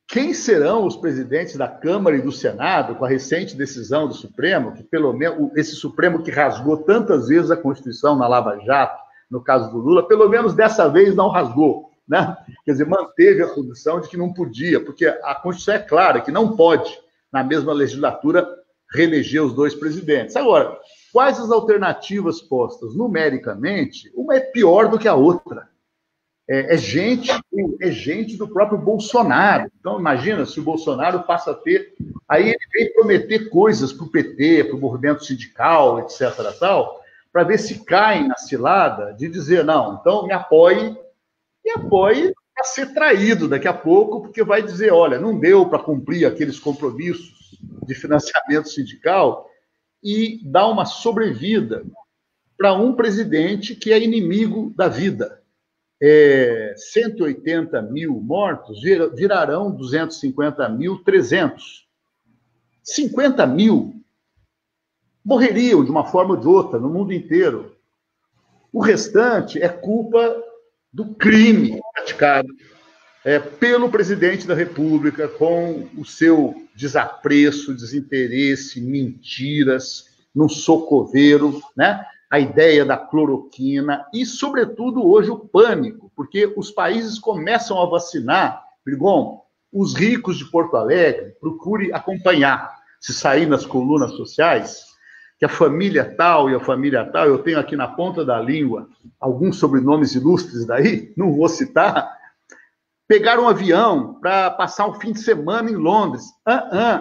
quem serão os presidentes da Câmara e do Senado, com a recente decisão do Supremo, que pelo menos esse Supremo que rasgou tantas vezes a Constituição na Lava Jato, no caso do Lula, pelo menos dessa vez não rasgou, né? Quer dizer, manteve a posição de que não podia, porque a Constituição é clara que não pode, na mesma legislatura, reeleger os 2 presidentes. Agora, quais as alternativas postas? Numericamente, uma é pior do que a outra. É gente do próprio Bolsonaro. Então, imagina se o Bolsonaro passa a ter... Aí ele vem prometer coisas para o PT, para o movimento sindical, etc., tal, para ver se caem na cilada de dizer, não, então me apoie a ser traído daqui a pouco, porque vai dizer, olha, não deu para cumprir aqueles compromissos de financiamento sindical e dar uma sobrevida para um presidente que é inimigo da vida. 180 mil mortos virarão 250 mil, 300. 50 mil morreriam de uma forma ou de outra no mundo inteiro. O restante é culpa do crime praticado pelo presidente da República, com o seu desapreço, desinteresse, mentiras, num socoveiro, né? A ideia da cloroquina e, sobretudo, hoje o pânico, porque os países começam a vacinar. Brigon, os ricos de Porto Alegre, procure acompanhar, se sair nas colunas sociais, que a família tal e a família tal, eu tenho aqui na ponta da língua alguns sobrenomes ilustres daí, não vou citar, pegaram um avião para passar um fim de semana em Londres.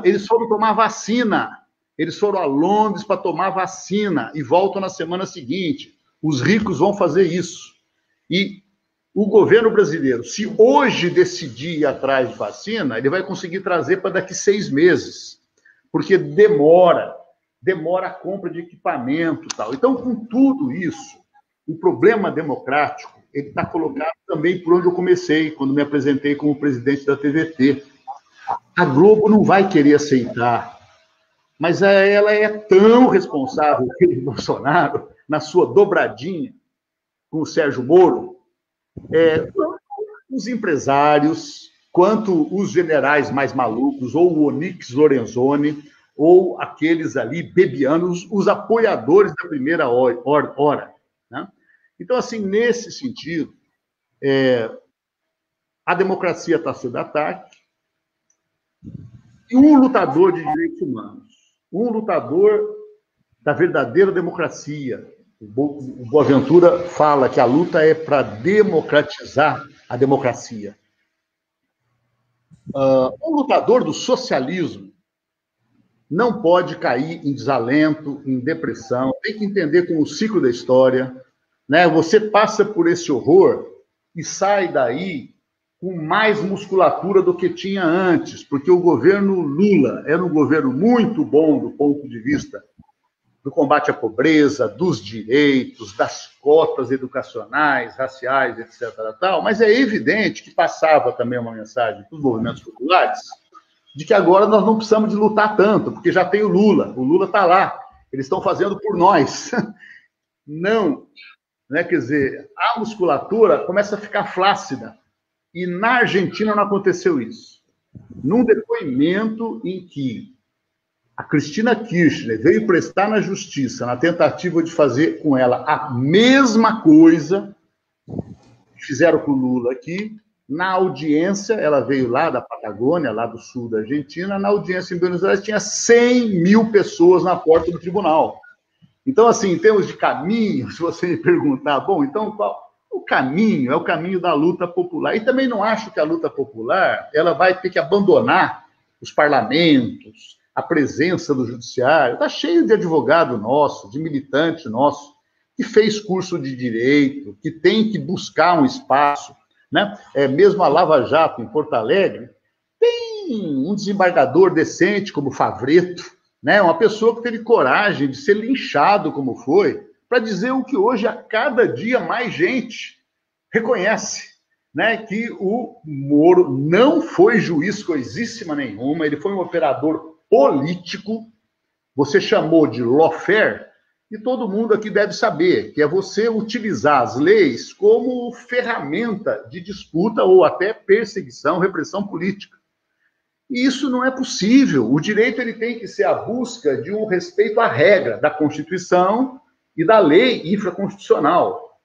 Eles foram tomar vacina. Eles foram a Londres para tomar vacina e voltam na semana seguinte. Os ricos vão fazer isso. E o governo brasileiro, se hoje decidir ir atrás de vacina, ele vai conseguir trazer para daqui 6 meses. Porque demora a compra de equipamento e tal. Então, com tudo isso, o problema democrático, ele está colocado também por onde eu comecei, quando me apresentei como presidente da TVT. A Globo não vai querer aceitar, mas ela é tão responsável pelo Bolsonaro, na sua dobradinha com o Sérgio Moro, os empresários, quanto os generais mais malucos, ou o Onyx Lorenzoni, ou aqueles ali bebianos, os apoiadores da primeira hora. Né? Então, assim, nesse sentido, a democracia está sob ataque, e um lutador de direitos humanos, um lutador da verdadeira democracia. O Boaventura fala que a luta é para democratizar a democracia. Um lutador do socialismo não pode cair em desalento, em depressão, tem que entender como o ciclo da história, né? Você passa por esse horror e sai daí com mais musculatura do que tinha antes, porque o governo Lula era um governo muito bom do ponto de vista do combate à pobreza, dos direitos, das cotas educacionais, raciais, etc. Tal, mas é evidente que passava também uma mensagem para os movimentos populares de que agora nós não precisamos de lutar tanto, porque já tem o Lula está lá, eles estão fazendo por nós. Não, né? Quer dizer, a musculatura começa a ficar flácida, e na Argentina não aconteceu isso. Num depoimento em que a Cristina Kirchner veio prestar na justiça, na tentativa de fazer com ela a mesma coisa que fizeram com o Lula aqui, na audiência, ela veio lá da Patagônia, lá do sul da Argentina, na audiência em Buenos Aires tinha 100 mil pessoas na porta do tribunal. Então, assim, em termos de caminho, se você me perguntar, bom, então qual o caminho? É o caminho da luta popular. E também não acho que a luta popular ela vai ter que abandonar os parlamentos, a presença do judiciário. Está cheio de advogado nosso, de militante nosso, que fez curso de direito, que tem que buscar um espaço, né? Mesmo a Lava Jato, em Porto Alegre, tem um desembargador decente, como Favreto, né? Uma pessoa que teve coragem de ser linchado, como foi, para dizer o que hoje, a cada dia, mais gente reconhece, né? Que o Moro não foi juiz coisíssima nenhuma, ele foi um operador político. Você chamou de lawfare, e todo mundo aqui deve saber que é você utilizar as leis como ferramenta de disputa ou até perseguição, repressão política. E isso não é possível. O direito ele tem que ser a busca de um respeito à regra da Constituição e da lei infraconstitucional.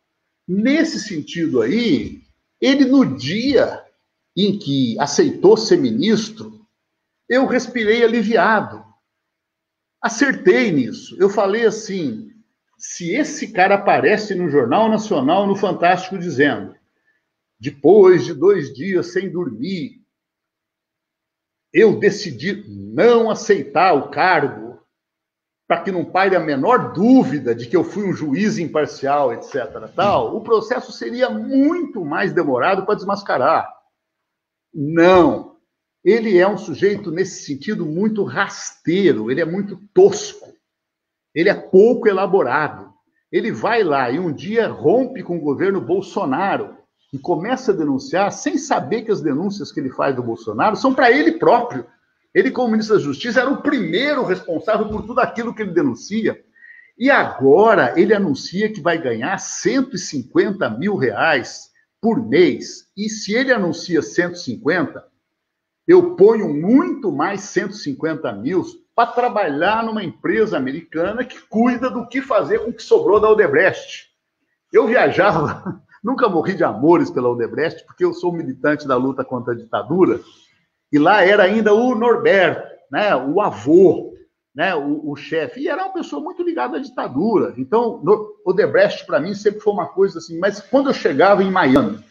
Nesse sentido aí, ele, no dia em que aceitou ser ministro, eu respirei aliviado. Acertei nisso. Eu falei assim, se esse cara aparece no Jornal Nacional, no Fantástico, dizendo, depois de 2 dias sem dormir, eu decidi não aceitar o cargo, para que não paire a menor dúvida de que eu fui um juiz imparcial, etc. Tal, o processo seria muito mais demorado para desmascarar. Não. Ele é um sujeito, nesse sentido, muito rasteiro, ele é muito tosco, ele é pouco elaborado. Ele vai lá e um dia rompe com o governo Bolsonaro e começa a denunciar sem saber que as denúncias que ele faz do Bolsonaro são para ele próprio. Ele, como ministro da Justiça, era o primeiro responsável por tudo aquilo que ele denuncia. E agora ele anuncia que vai ganhar R$150 mil por mês. E se ele anuncia 150, eu ponho muito mais 150 mil para trabalhar numa empresa americana que cuida do que fazer com o que sobrou da Odebrecht. Eu viajava, nunca morri de amores pela Odebrecht, porque eu sou militante da luta contra a ditadura, e lá era ainda o Norberto, né, o avô, né, o chefe, e era uma pessoa muito ligada à ditadura. Então, Odebrecht, para mim, sempre foi uma coisa assim, mas quando eu chegava em Miami,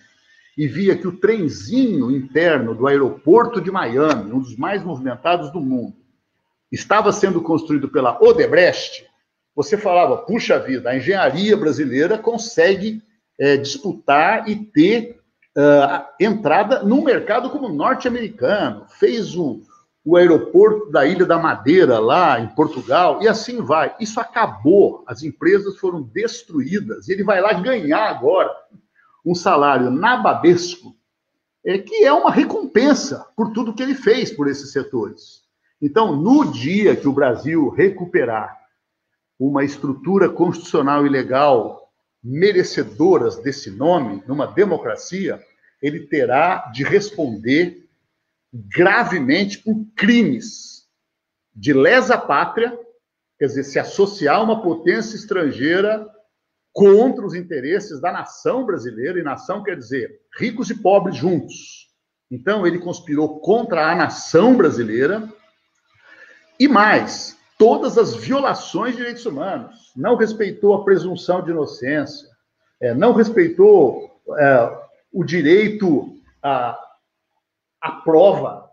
e via que o trenzinho interno do aeroporto de Miami, um dos mais movimentados do mundo, estava sendo construído pela Odebrecht, você falava, puxa vida, a engenharia brasileira consegue disputar e ter entrada num mercado como o norte-americano, fez o aeroporto da Ilha da Madeira, lá em Portugal, e assim vai. Isso acabou, as empresas foram destruídas, e ele vai lá ganhar agora um salário nababesco, que é uma recompensa por tudo que ele fez por esses setores. Então, no dia que o Brasil recuperar uma estrutura constitucional e legal merecedoras desse nome, numa democracia, ele terá de responder gravemente por crimes de lesa pátria, quer dizer, se associar a uma potência estrangeira contra os interesses da nação brasileira, e nação quer dizer ricos e pobres juntos. Então, ele conspirou contra a nação brasileira e mais, todas as violações de direitos humanos, não respeitou a presunção de inocência, não respeitou o direito à prova,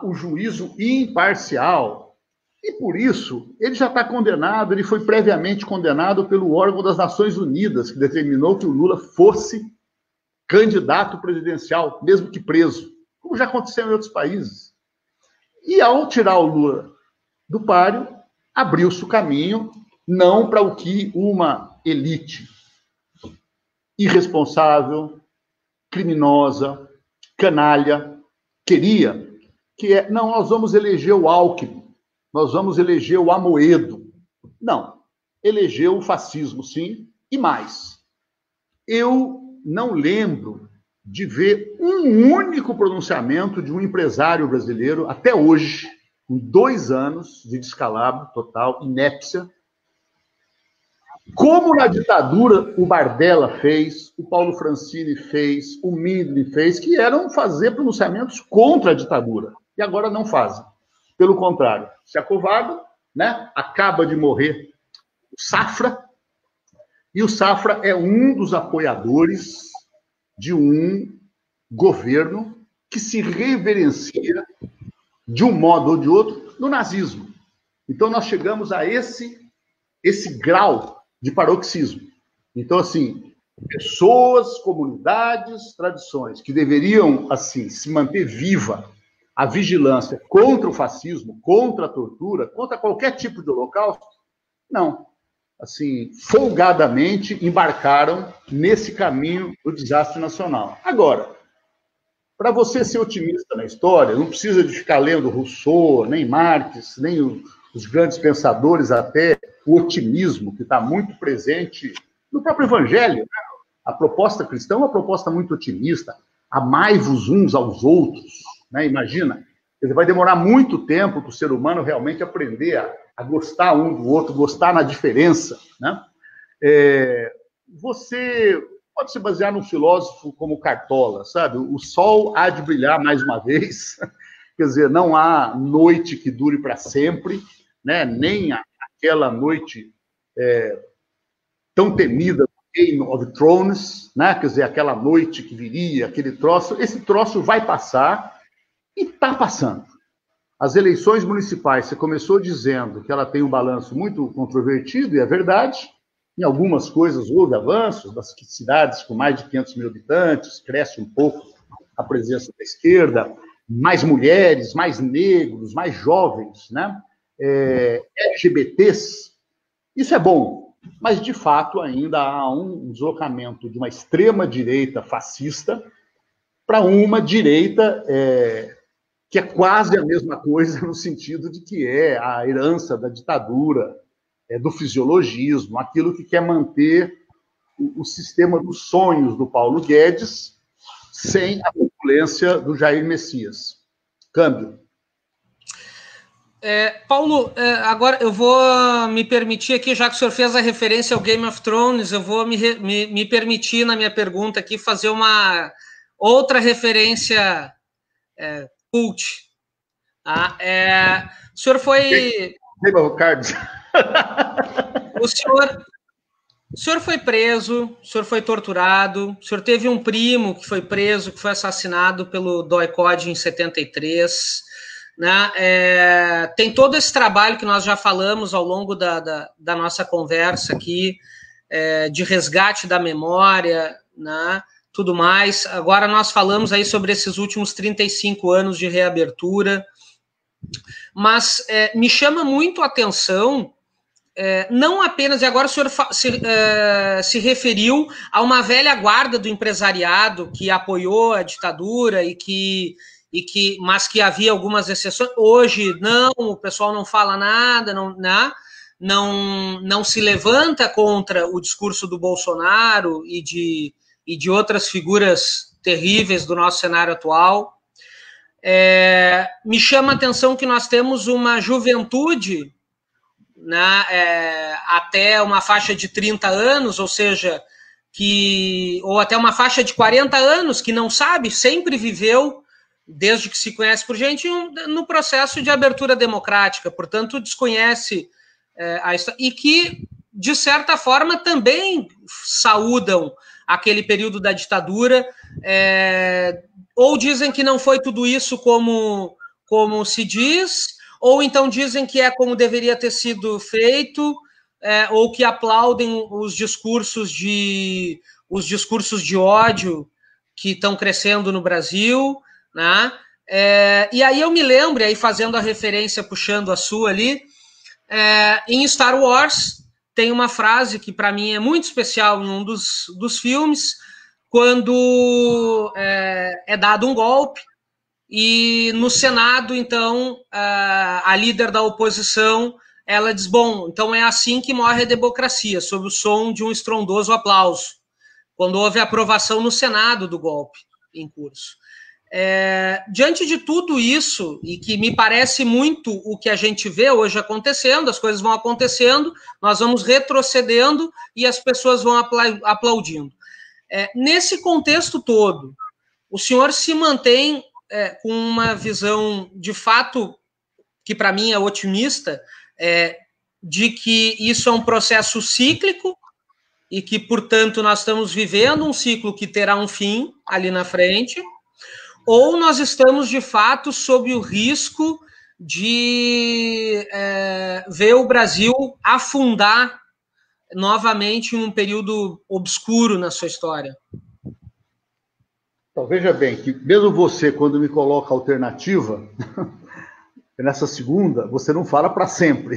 o juízo imparcial. E por isso, ele já está condenado, ele foi previamente condenado pelo órgão das Nações Unidas, que determinou que o Lula fosse candidato presidencial, mesmo que preso, como já aconteceu em outros países. E ao tirar o Lula do páreo, abriu-se o caminho, não para o que uma elite irresponsável, criminosa, canalha, queria, que é, não, nós vamos eleger o Alckmin, nós vamos eleger o Amoedo. Não, elegeu o fascismo, sim, e mais. Eu não lembro de ver um único pronunciamento de um empresário brasileiro, até hoje, com 2 anos de descalabro total, inépcia, como na ditadura o Bardella fez, o Paulo Francini fez, o Mindlin fez, que eram fazer pronunciamentos contra a ditadura, e agora não fazem. Pelo contrário, se acovardam, né? Acaba de morrer o Safra, e o Safra é um dos apoiadores de um governo que se reverencia, de um modo ou de outro, no nazismo. Então, nós chegamos a esse grau de paroxismo. Então, assim, pessoas, comunidades, tradições que deveriam, assim, se manter viva a vigilância contra o fascismo, contra a tortura, contra qualquer tipo de holocausto, não. Assim, folgadamente embarcaram nesse caminho do desastre nacional. Agora, para você ser otimista na história, não precisa de ficar lendo Rousseau, nem Marx, nem os grandes pensadores, até o otimismo, que está muito presente no próprio Evangelho. Né? A proposta cristã é uma proposta muito otimista. Amai-vos uns aos outros. Né? Imagina, ele vai demorar muito tempo para o ser humano realmente aprender a gostar um do outro, gostar na diferença. Né? Você pode se basear num filósofo como Cartola, sabe? O sol há de brilhar mais uma vez, quer dizer, não há noite que dure para sempre, né? Nem aquela noite tão temida do Game of Thrones, né? Quer dizer, aquela noite que viria, aquele troço, esse troço vai passar e está passando. As eleições municipais, você começou dizendo que ela tem um balanço muito controvertido, e é verdade. Em algumas coisas houve avanços, das cidades com mais de 500 mil habitantes, cresce um pouco a presença da esquerda, mais mulheres, mais negros, mais jovens, né? LGBTs. Isso é bom, mas, de fato, ainda há um deslocamento de uma extrema-direita fascista para uma direita que é quase a mesma coisa, no sentido de que é a herança da ditadura, do fisiologismo, aquilo que quer manter o sistema dos sonhos do Paulo Guedes sem a opulência do Jair Messias. Câmbio. Paulo, agora eu vou me permitir aqui, já que o senhor fez a referência ao Game of Thrones, eu vou me permitir, na minha pergunta aqui, fazer uma outra referência cult. O senhor foi... O senhor foi preso, o senhor foi torturado, o senhor teve um primo que foi preso, que foi assassinado pelo DOI-CODE em 73. né? Tem todo esse trabalho que nós já falamos ao longo da nossa conversa aqui, de resgate da memória, né? Tudo mais. Agora nós falamos aí sobre esses últimos 35 anos de reabertura, mas me chama muito a atenção, não apenas, e agora o senhor se referiu a uma velha guarda do empresariado que apoiou a ditadura mas que havia algumas exceções. Hoje, não, o pessoal não fala nada, não se levanta contra o discurso do Bolsonaro e de outras figuras terríveis do nosso cenário atual. Me chama a atenção que nós temos uma juventude, né, até uma faixa de 30 anos, ou seja, ou até uma faixa de 40 anos, que não sabe, sempre viveu, desde que se conhece por gente, no processo de abertura democrática, portanto, desconhece a história, e que, de certa forma, também saúdam aquele período da ditadura, ou dizem que não foi tudo isso como se diz, ou então dizem que é como deveria ter sido feito, ou que aplaudem os discursos de ódio que estão crescendo no Brasil, né? E aí eu me lembro, aí fazendo a referência, puxando a sua ali, em Star Wars tem uma frase que para mim é muito especial em um dos filmes, quando é dado um golpe, e no Senado, então, a líder da oposição, ela diz, bom, então é assim que morre a democracia, sob o som de um estrondoso aplauso, quando houve a aprovação no Senado do golpe em curso. Diante de tudo isso, e que me parece muito o que a gente vê hoje acontecendo, as coisas vão acontecendo, nós vamos retrocedendo e as pessoas vão aplaudindo. Nesse contexto todo, o senhor se mantém com uma visão, de fato, que para mim é otimista, de que isso é um processo cíclico e que, portanto, nós estamos vivendo um ciclo que terá um fim ali na frente, ou nós estamos, de fato, sob o risco de ver o Brasil afundar novamente em um período obscuro na sua história? Então, veja bem, que mesmo você, quando me coloca alternativa, nessa segunda, você não fala para sempre,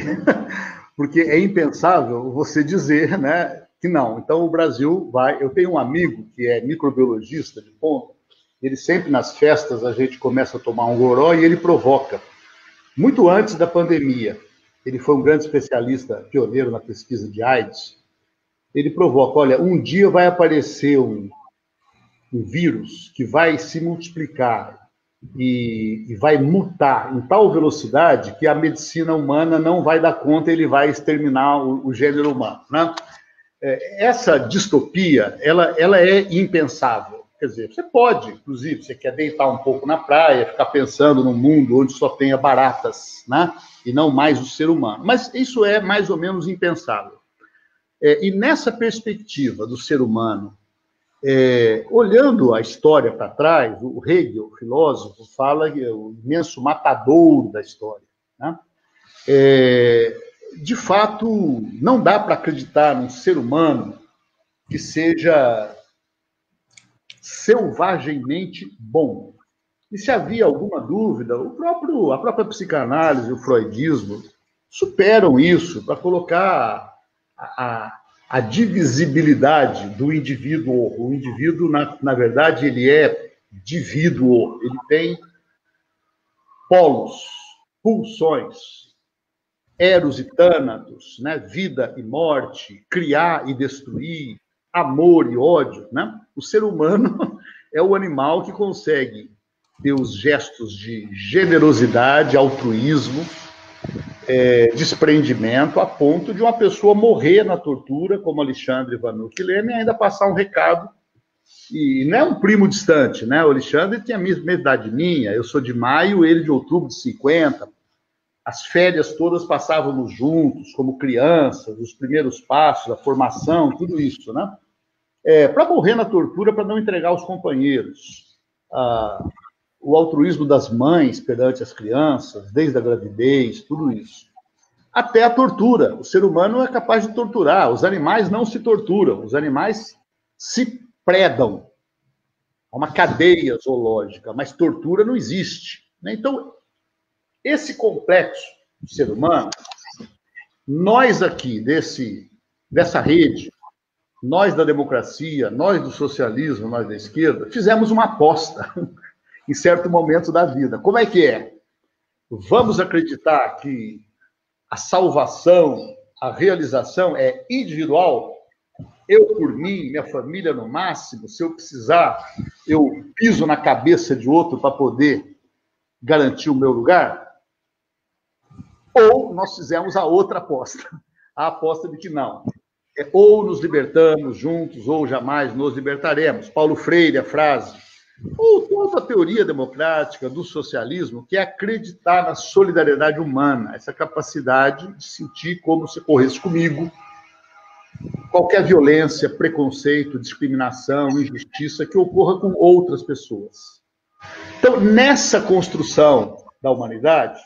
porque é impensável você dizer, né, que não. Então, o Brasil vai... Eu tenho um amigo que é microbiologista de ponta, ele sempre nas festas, a gente começa a tomar um goró e ele provoca. Muito antes da pandemia, ele foi um grande especialista, pioneiro na pesquisa de AIDS, ele provoca, olha, um dia vai aparecer um vírus que vai se multiplicar e vai mutar em tal velocidade que a medicina humana não vai dar conta, ele vai exterminar o gênero humano, né? Essa distopia, ela é impensável. Quer dizer, você pode, inclusive, você quer deitar um pouco na praia, ficar pensando num mundo onde só tenha baratas, né? E não mais o ser humano. Mas isso é mais ou menos impensável. E nessa perspectiva do ser humano, olhando a história para trás, o Hegel, o filósofo, fala que é o imenso matadouro da história, né? De fato, não dá para acreditar num ser humano que seja selvagemmente bom. E se havia alguma dúvida, a própria psicanálise, o freudismo, superam isso para colocar a divisibilidade do indivíduo. O indivíduo, na verdade, ele é divíduo, ele tem polos, pulsões, eros e tânatos, né? Vida e morte, criar e destruir, amor e ódio, né? O ser humano é o animal que consegue ter os gestos de generosidade, altruísmo, desprendimento, a ponto de uma pessoa morrer na tortura, como Alexandre Vanucci Leme, e ainda passar um recado. E não é um primo distante, né? O Alexandre tinha a mesma idade minha, eu sou de maio, ele de outubro de 50. As férias todas passávamos juntos, como crianças, os primeiros passos, a formação, tudo isso, né? Para morrer na tortura, para não entregar os companheiros. o altruísmo das mães perante as crianças, desde a gravidez, tudo isso. Até a tortura. O ser humano é capaz de torturar. Os animais não se torturam. Os animais se predam. Há uma cadeia zoológica, mas tortura não existe. Então, esse complexo do ser humano, nós aqui, dessa rede, nós da democracia, nós do socialismo, nós da esquerda, fizemos uma aposta em certo momento da vida. Como é que é? Vamos acreditar que a salvação, a realização é individual? Eu por mim, minha família no máximo, se eu precisar, eu piso na cabeça de outro para poder garantir o meu lugar? Ou nós fizemos a outra aposta, a aposta de que não. Ou nos libertamos juntos, ou jamais nos libertaremos. Paulo Freire, a frase. Ou toda a teoria democrática do socialismo, que é acreditar na solidariedade humana, essa capacidade de sentir como se corresse comigo qualquer violência, preconceito, discriminação, injustiça que ocorra com outras pessoas. Então, nessa construção da humanidade,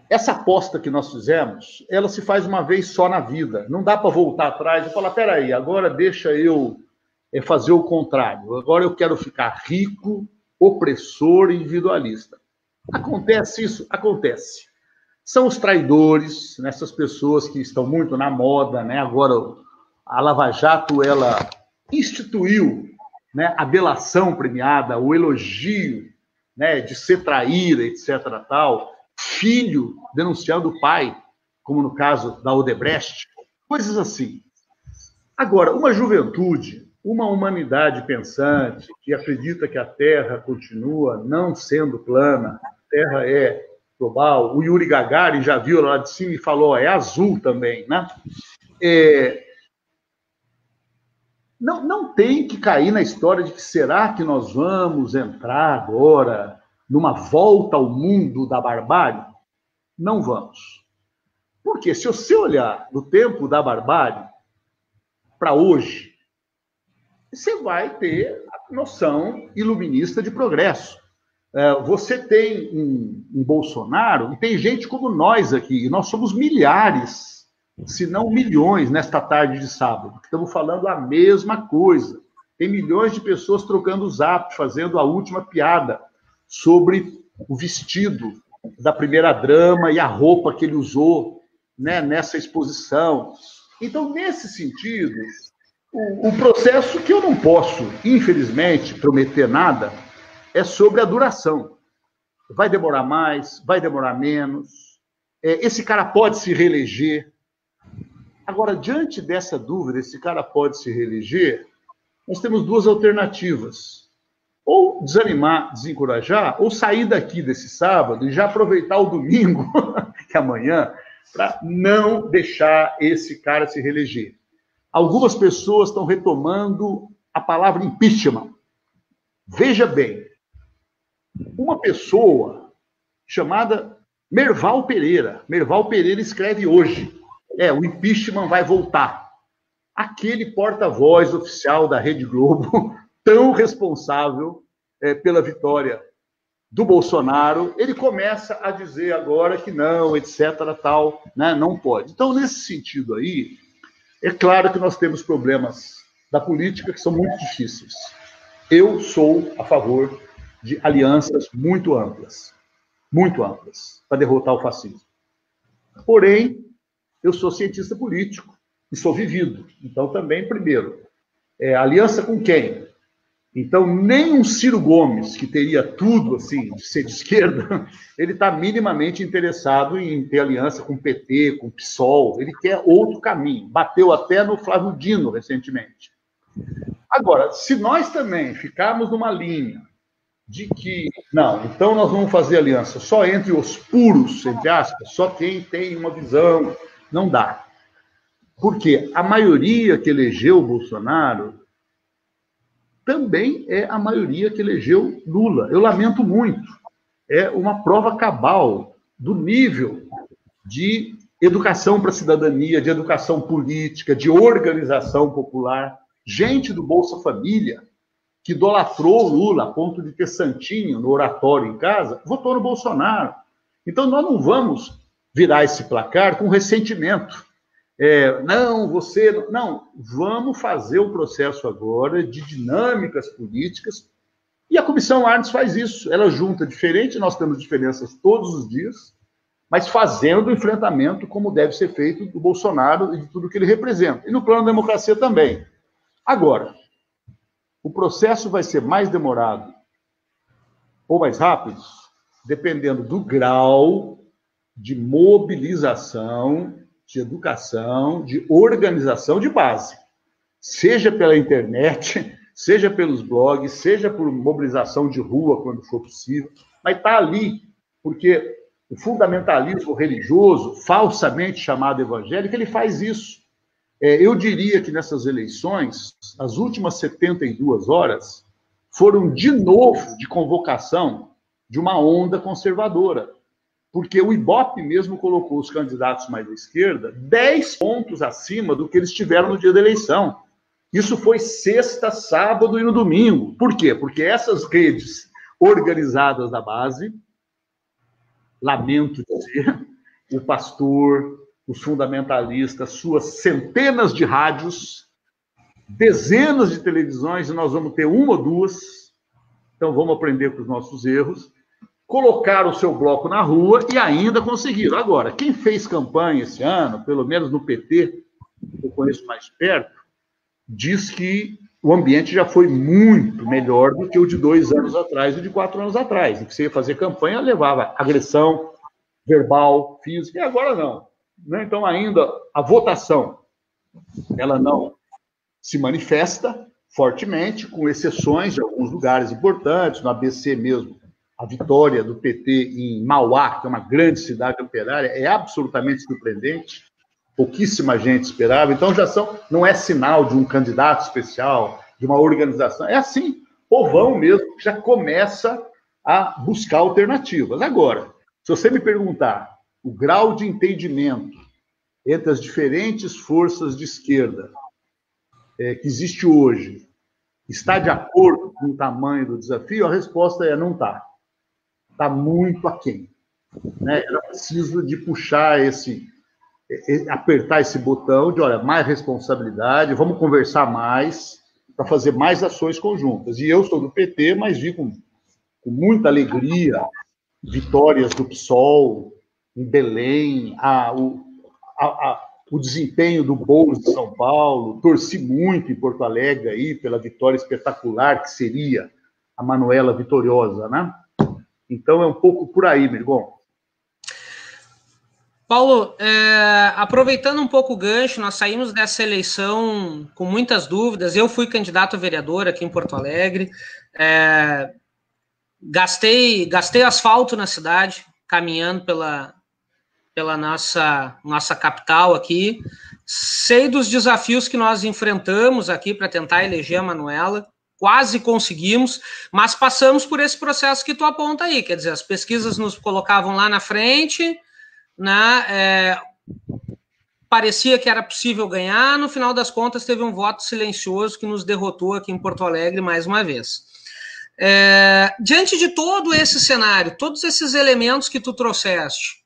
essa aposta que nós fizemos, ela se faz uma vez só na vida. Não dá para voltar atrás e falar, peraí, agora deixa eu fazer o contrário. Agora eu quero ficar rico, opressor e individualista. Acontece isso? Acontece. São os traidores, essas pessoas que estão muito na moda, né? Agora, a Lava Jato, ela instituiu, né, a delação premiada, o elogio, né, de ser traíra, etc. tal, filho denunciando o pai, como no caso da Odebrecht, coisas assim. Agora, uma juventude, uma humanidade pensante, que acredita que a Terra continua não sendo plana, a Terra é global, o Yuri Gagarin já viu lá de cima e falou, é azul também, né? Não tem que cair na história de que será que nós vamos entrar agora numa volta ao mundo da barbárie? Não vamos. Porque se você olhar do tempo da barbárie para hoje, você vai ter a noção iluminista de progresso. Você tem um Bolsonaro, e tem gente como nós aqui, e nós somos milhares, se não milhões, nesta tarde de sábado, que estamos falando a mesma coisa. Tem milhões de pessoas trocando o zap, fazendo a última piada sobre o vestido da primeira-dama e a roupa que ele usou, né, nessa exposição. Então, nesse sentido, o processo que eu não posso, infelizmente, prometer nada, é sobre a duração. Vai demorar mais, vai demorar menos. Esse cara pode se reeleger. Agora, diante dessa dúvida, esse cara pode se reeleger, nós temos duas alternativas. Ou desanimar, desencorajar, ou sair daqui desse sábado e já aproveitar o domingo, que é amanhã, para não deixar esse cara se reeleger. Algumas pessoas estão retomando a palavra impeachment. Veja bem, uma pessoa chamada Merval Pereira escreve hoje, o impeachment vai voltar. Aquele porta-voz oficial da Rede Globo, tão responsável pela vitória do Bolsonaro, ele começa a dizer agora que não, etc, tal, né, não pode. Então, nesse sentido aí, é claro que nós temos problemas da política que são muito difíceis. Eu sou a favor de alianças muito amplas, para derrotar o fascismo. Porém, eu sou cientista político e sou vivido. Então, também, primeiro, aliança com quem? Então, nem um Ciro Gomes, que teria tudo, assim, de ser de esquerda, ele está minimamente interessado em ter aliança com o PT, com o PSOL. Ele quer outro caminho. Bateu até no Flávio Dino, recentemente. Agora, se nós também ficarmos numa linha de que, não, então nós vamos fazer aliança só entre os puros, entre aspas, só quem tem uma visão, não dá. Porque a maioria que elegeu o Bolsonaro também é a maioria que elegeu Lula. Eu lamento muito. É uma prova cabal do nível de educação para a cidadania, de educação política, de organização popular. Gente do Bolsa Família, que idolatrou o Lula a ponto de ter santinho no oratório em casa, votou no Bolsonaro. Então, nós não vamos virar esse placar com ressentimento. Não, você... Não, vamos fazer o processo agora de dinâmicas políticas, e a Comissão Arnes faz isso. Ela junta diferente, nós temos diferenças todos os dias, mas fazendo o enfrentamento como deve ser feito do Bolsonaro e de tudo que ele representa. E no plano da democracia também. Agora, o processo vai ser mais demorado ou mais rápido, dependendo do grau de mobilização, de educação, de organização de base. Seja pela internet, seja pelos blogs, seja por mobilização de rua, quando for possível, mas está ali, porque o fundamentalismo religioso, falsamente chamado evangélico, ele faz isso. Eu diria que nessas eleições, as últimas 72 horas foram de novo de convocação de uma onda conservadora, porque o Ibope mesmo colocou os candidatos mais à esquerda 10 pontos acima do que eles tiveram no dia da eleição. Isso foi sexta, sábado e no domingo. Por quê? Porque essas redes organizadas da base, lamento dizer, o Pastor, os fundamentalistas, suas centenas de rádios, dezenas de televisões, e nós vamos ter uma ou duas, então vamos aprender com os nossos erros, colocaram o seu bloco na rua e ainda conseguiram. Agora, quem fez campanha esse ano, pelo menos no PT, que eu conheço mais perto, diz que o ambiente já foi muito melhor do que o de 2 anos atrás e de 4 anos atrás. E que você ia fazer campanha, levava agressão verbal, física, e agora não. Então, ainda a votação, ela não se manifesta fortemente, com exceções de alguns lugares importantes, no ABC mesmo. A vitória do PT em Mauá, que é uma grande cidade operária, é absolutamente surpreendente. Pouquíssima gente esperava. Então, não é sinal de um candidato especial, de uma organização. É assim, povão mesmo, que já começa a buscar alternativas. Agora, se você me perguntar o grau de entendimento entre as diferentes forças de esquerda que existe hoje, está de acordo com o tamanho do desafio? A resposta é não está. Está muito aquém. Era preciso de puxar apertar esse botão de, olha, mais responsabilidade, vamos conversar mais, para fazer mais ações conjuntas. E eu sou do PT, mas vi com muita alegria vitórias do PSOL em Belém, o desempenho do Boulos de São Paulo, torci muito em Porto Alegre aí pela vitória espetacular que seria a Manuela vitoriosa, né? Então é um pouco por aí, Mirgon. Paulo, aproveitando um pouco o gancho, nós saímos dessa eleição com muitas dúvidas. Eu fui candidato a vereador aqui em Porto Alegre, gastei asfalto na cidade, caminhando pela nossa capital aqui. Sei dos desafios que nós enfrentamos aqui para tentar eleger a Manuela. Quase conseguimos, mas passamos por esse processo que tu aponta aí. Quer dizer, as pesquisas nos colocavam lá na frente, né? Parecia que era possível ganhar, no final das contas teve um voto silencioso que nos derrotou aqui em Porto Alegre mais uma vez. Diante de todo esse cenário, todos esses elementos que tu trouxeste,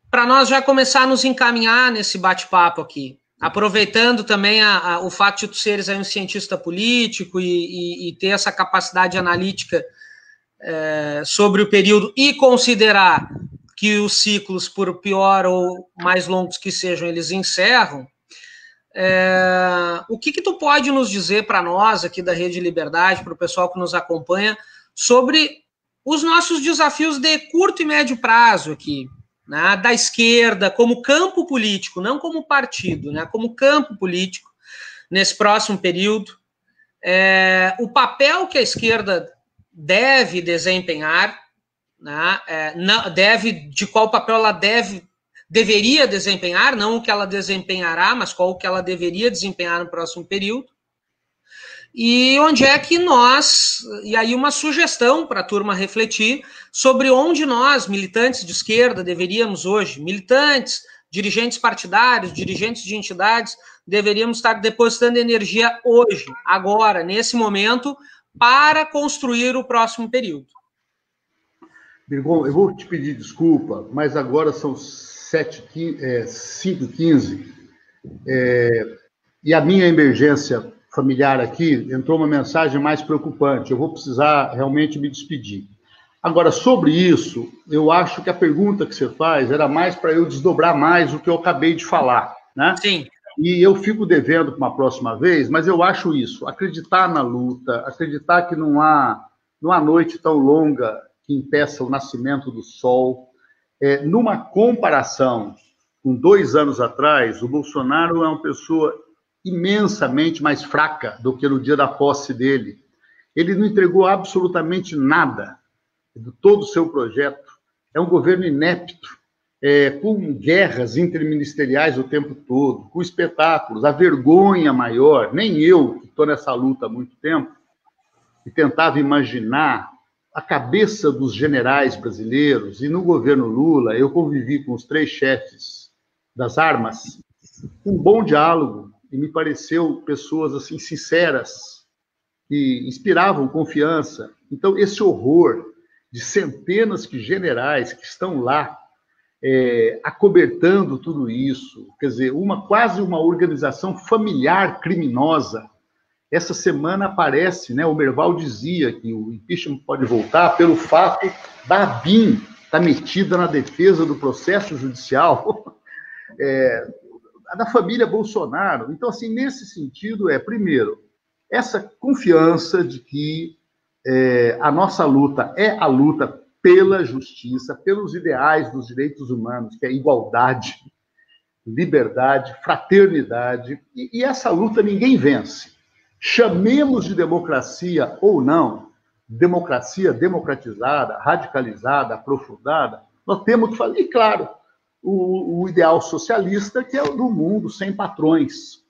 para nós já começar a nos encaminhar nesse bate-papo aqui, aproveitando também o fato de tu seres aí um cientista político e ter essa capacidade analítica sobre o período e considerar que os ciclos, por pior ou mais longos que sejam, eles encerram, o que tu pode nos dizer para nós aqui da Rede Liberdade, para o pessoal que nos acompanha, sobre os nossos desafios de curto e médio prazo aqui, né, da esquerda, como campo político, não como partido, né, como campo político, nesse próximo período, o papel que a esquerda deve desempenhar, né, de qual papel ela deveria desempenhar, não o que ela desempenhará, mas qual o que ela deveria desempenhar no próximo período, e onde é que nós, e aí uma sugestão para a turma refletir sobre onde nós, militantes de esquerda, deveríamos hoje, militantes dirigentes partidários, dirigentes de entidades, deveríamos estar depositando energia hoje, agora, nesse momento, para construir o próximo período. Birgon, eu vou te pedir desculpa, mas agora são 5h15, e a minha emergência familiar aqui, entrou uma mensagem mais preocupante, eu vou precisar realmente me despedir. Agora, sobre isso, eu acho que a pergunta que você faz era mais para eu desdobrar mais o que eu acabei de falar, né? Sim. E eu fico devendo para uma próxima vez, mas eu acho isso, acreditar na luta, acreditar que não há noite tão longa que impeça o nascimento do sol. Numa comparação com 2 anos atrás, o Bolsonaro é uma pessoa imensamente mais fraca do que no dia da posse dele. Ele não entregou absolutamente nada de todo o seu projeto. É um governo inepto, com guerras interministeriais o tempo todo, com espetáculos, a vergonha maior. Nem eu, que estou nessa luta há muito tempo, e tentava imaginar a cabeça dos generais brasileiros, e no governo Lula eu convivi com os 3 chefes das armas, um bom diálogo, e me pareceu pessoas assim sinceras, que inspiravam confiança. Então, esse horror de centenas de generais que estão lá, acobertando tudo isso, quer dizer, quase uma organização familiar criminosa. Essa semana aparece, né, o Merval dizia que o impeachment pode voltar pelo fato da ABIN estar metida na defesa do processo judicial da família Bolsonaro. Então, assim, nesse sentido, primeiro, essa confiança de que a nossa luta é a luta pela justiça, pelos ideais dos direitos humanos, que é igualdade, liberdade, fraternidade, e essa luta ninguém vence. Chamemos de democracia ou não, democracia democratizada, radicalizada, aprofundada, nós temos que fazer, e claro, o ideal socialista, que é o do mundo sem patrões,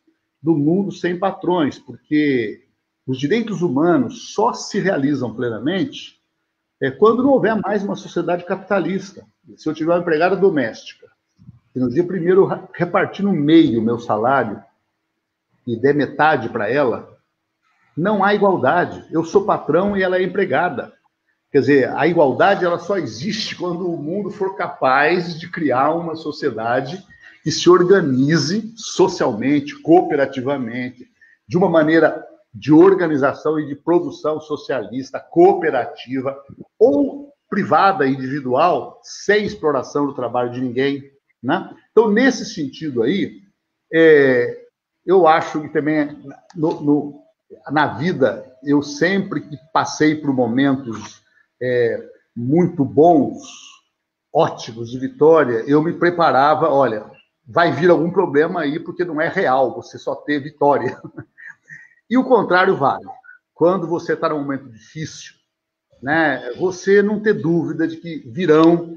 porque os direitos humanos só se realizam plenamente quando não houver mais uma sociedade capitalista. Se eu tiver uma empregada doméstica, e no dia primeiro eu repartir no meio o meu salário e der metade para ela, não há igualdade. Eu sou patrão e ela é empregada. Quer dizer, a igualdade ela só existe quando o mundo for capaz de criar uma sociedade que se organize socialmente, cooperativamente, de uma maneira de organização e de produção socialista, cooperativa, ou privada, individual, sem exploração do trabalho de ninguém, né? Então, nesse sentido aí, eu acho que também, na vida, eu sempre que passei por momentos muito bons, ótimos, de vitória, eu me preparava, olha, vai vir algum problema aí, porque não é real, você só ter vitória. E o contrário vale. Quando você está num momento difícil, né, você não ter dúvida de que virão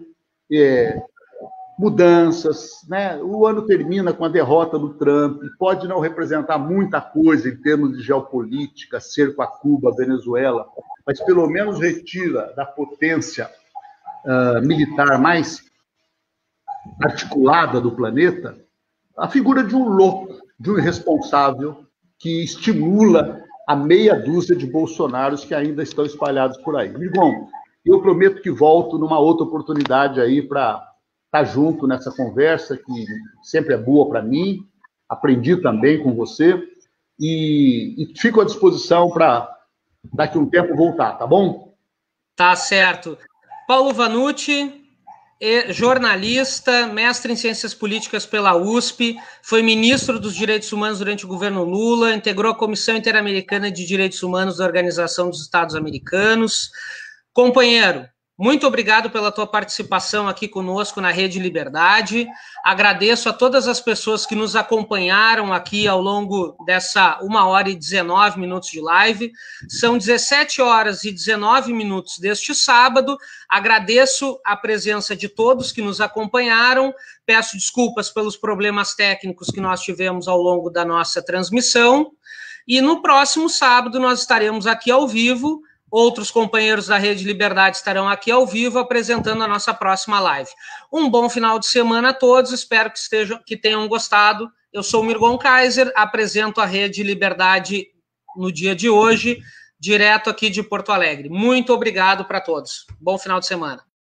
mudanças, né? O ano termina com a derrota do Trump, pode não representar muita coisa em termos de geopolítica, cerco a Cuba, Venezuela, mas pelo menos retira da potência militar mais articulada do planeta a figura de um louco, de um irresponsável, que estimula a meia dúzia de Bolsonaros que ainda estão espalhados por aí. Birgon, eu prometo que volto numa outra oportunidade aí para estar junto nessa conversa, que sempre é boa para mim, aprendi também com você, e fico à disposição para, daqui a um tempo, voltar, tá bom? Tá certo. Paulo Vanucci, jornalista, mestre em Ciências Políticas pela USP, foi ministro dos Direitos Humanos durante o governo Lula, integrou a Comissão Interamericana de Direitos Humanos da Organização dos Estados Americanos. Companheiro, muito obrigado pela tua participação aqui conosco na Rede Liberdade. Agradeço a todas as pessoas que nos acompanharam aqui ao longo dessa 1h19 de live. São 17h19 deste sábado. Agradeço a presença de todos que nos acompanharam. Peço desculpas pelos problemas técnicos que nós tivemos ao longo da nossa transmissão. E no próximo sábado nós estaremos aqui ao vivo outros companheiros da Rede Liberdade estarão aqui ao vivo apresentando a nossa próxima live. Um bom final de semana a todos, espero que tenham gostado. Eu sou o Mirgon Kaiser, apresento a Rede Liberdade no dia de hoje, direto aqui de Porto Alegre. Muito obrigado para todos. Bom final de semana.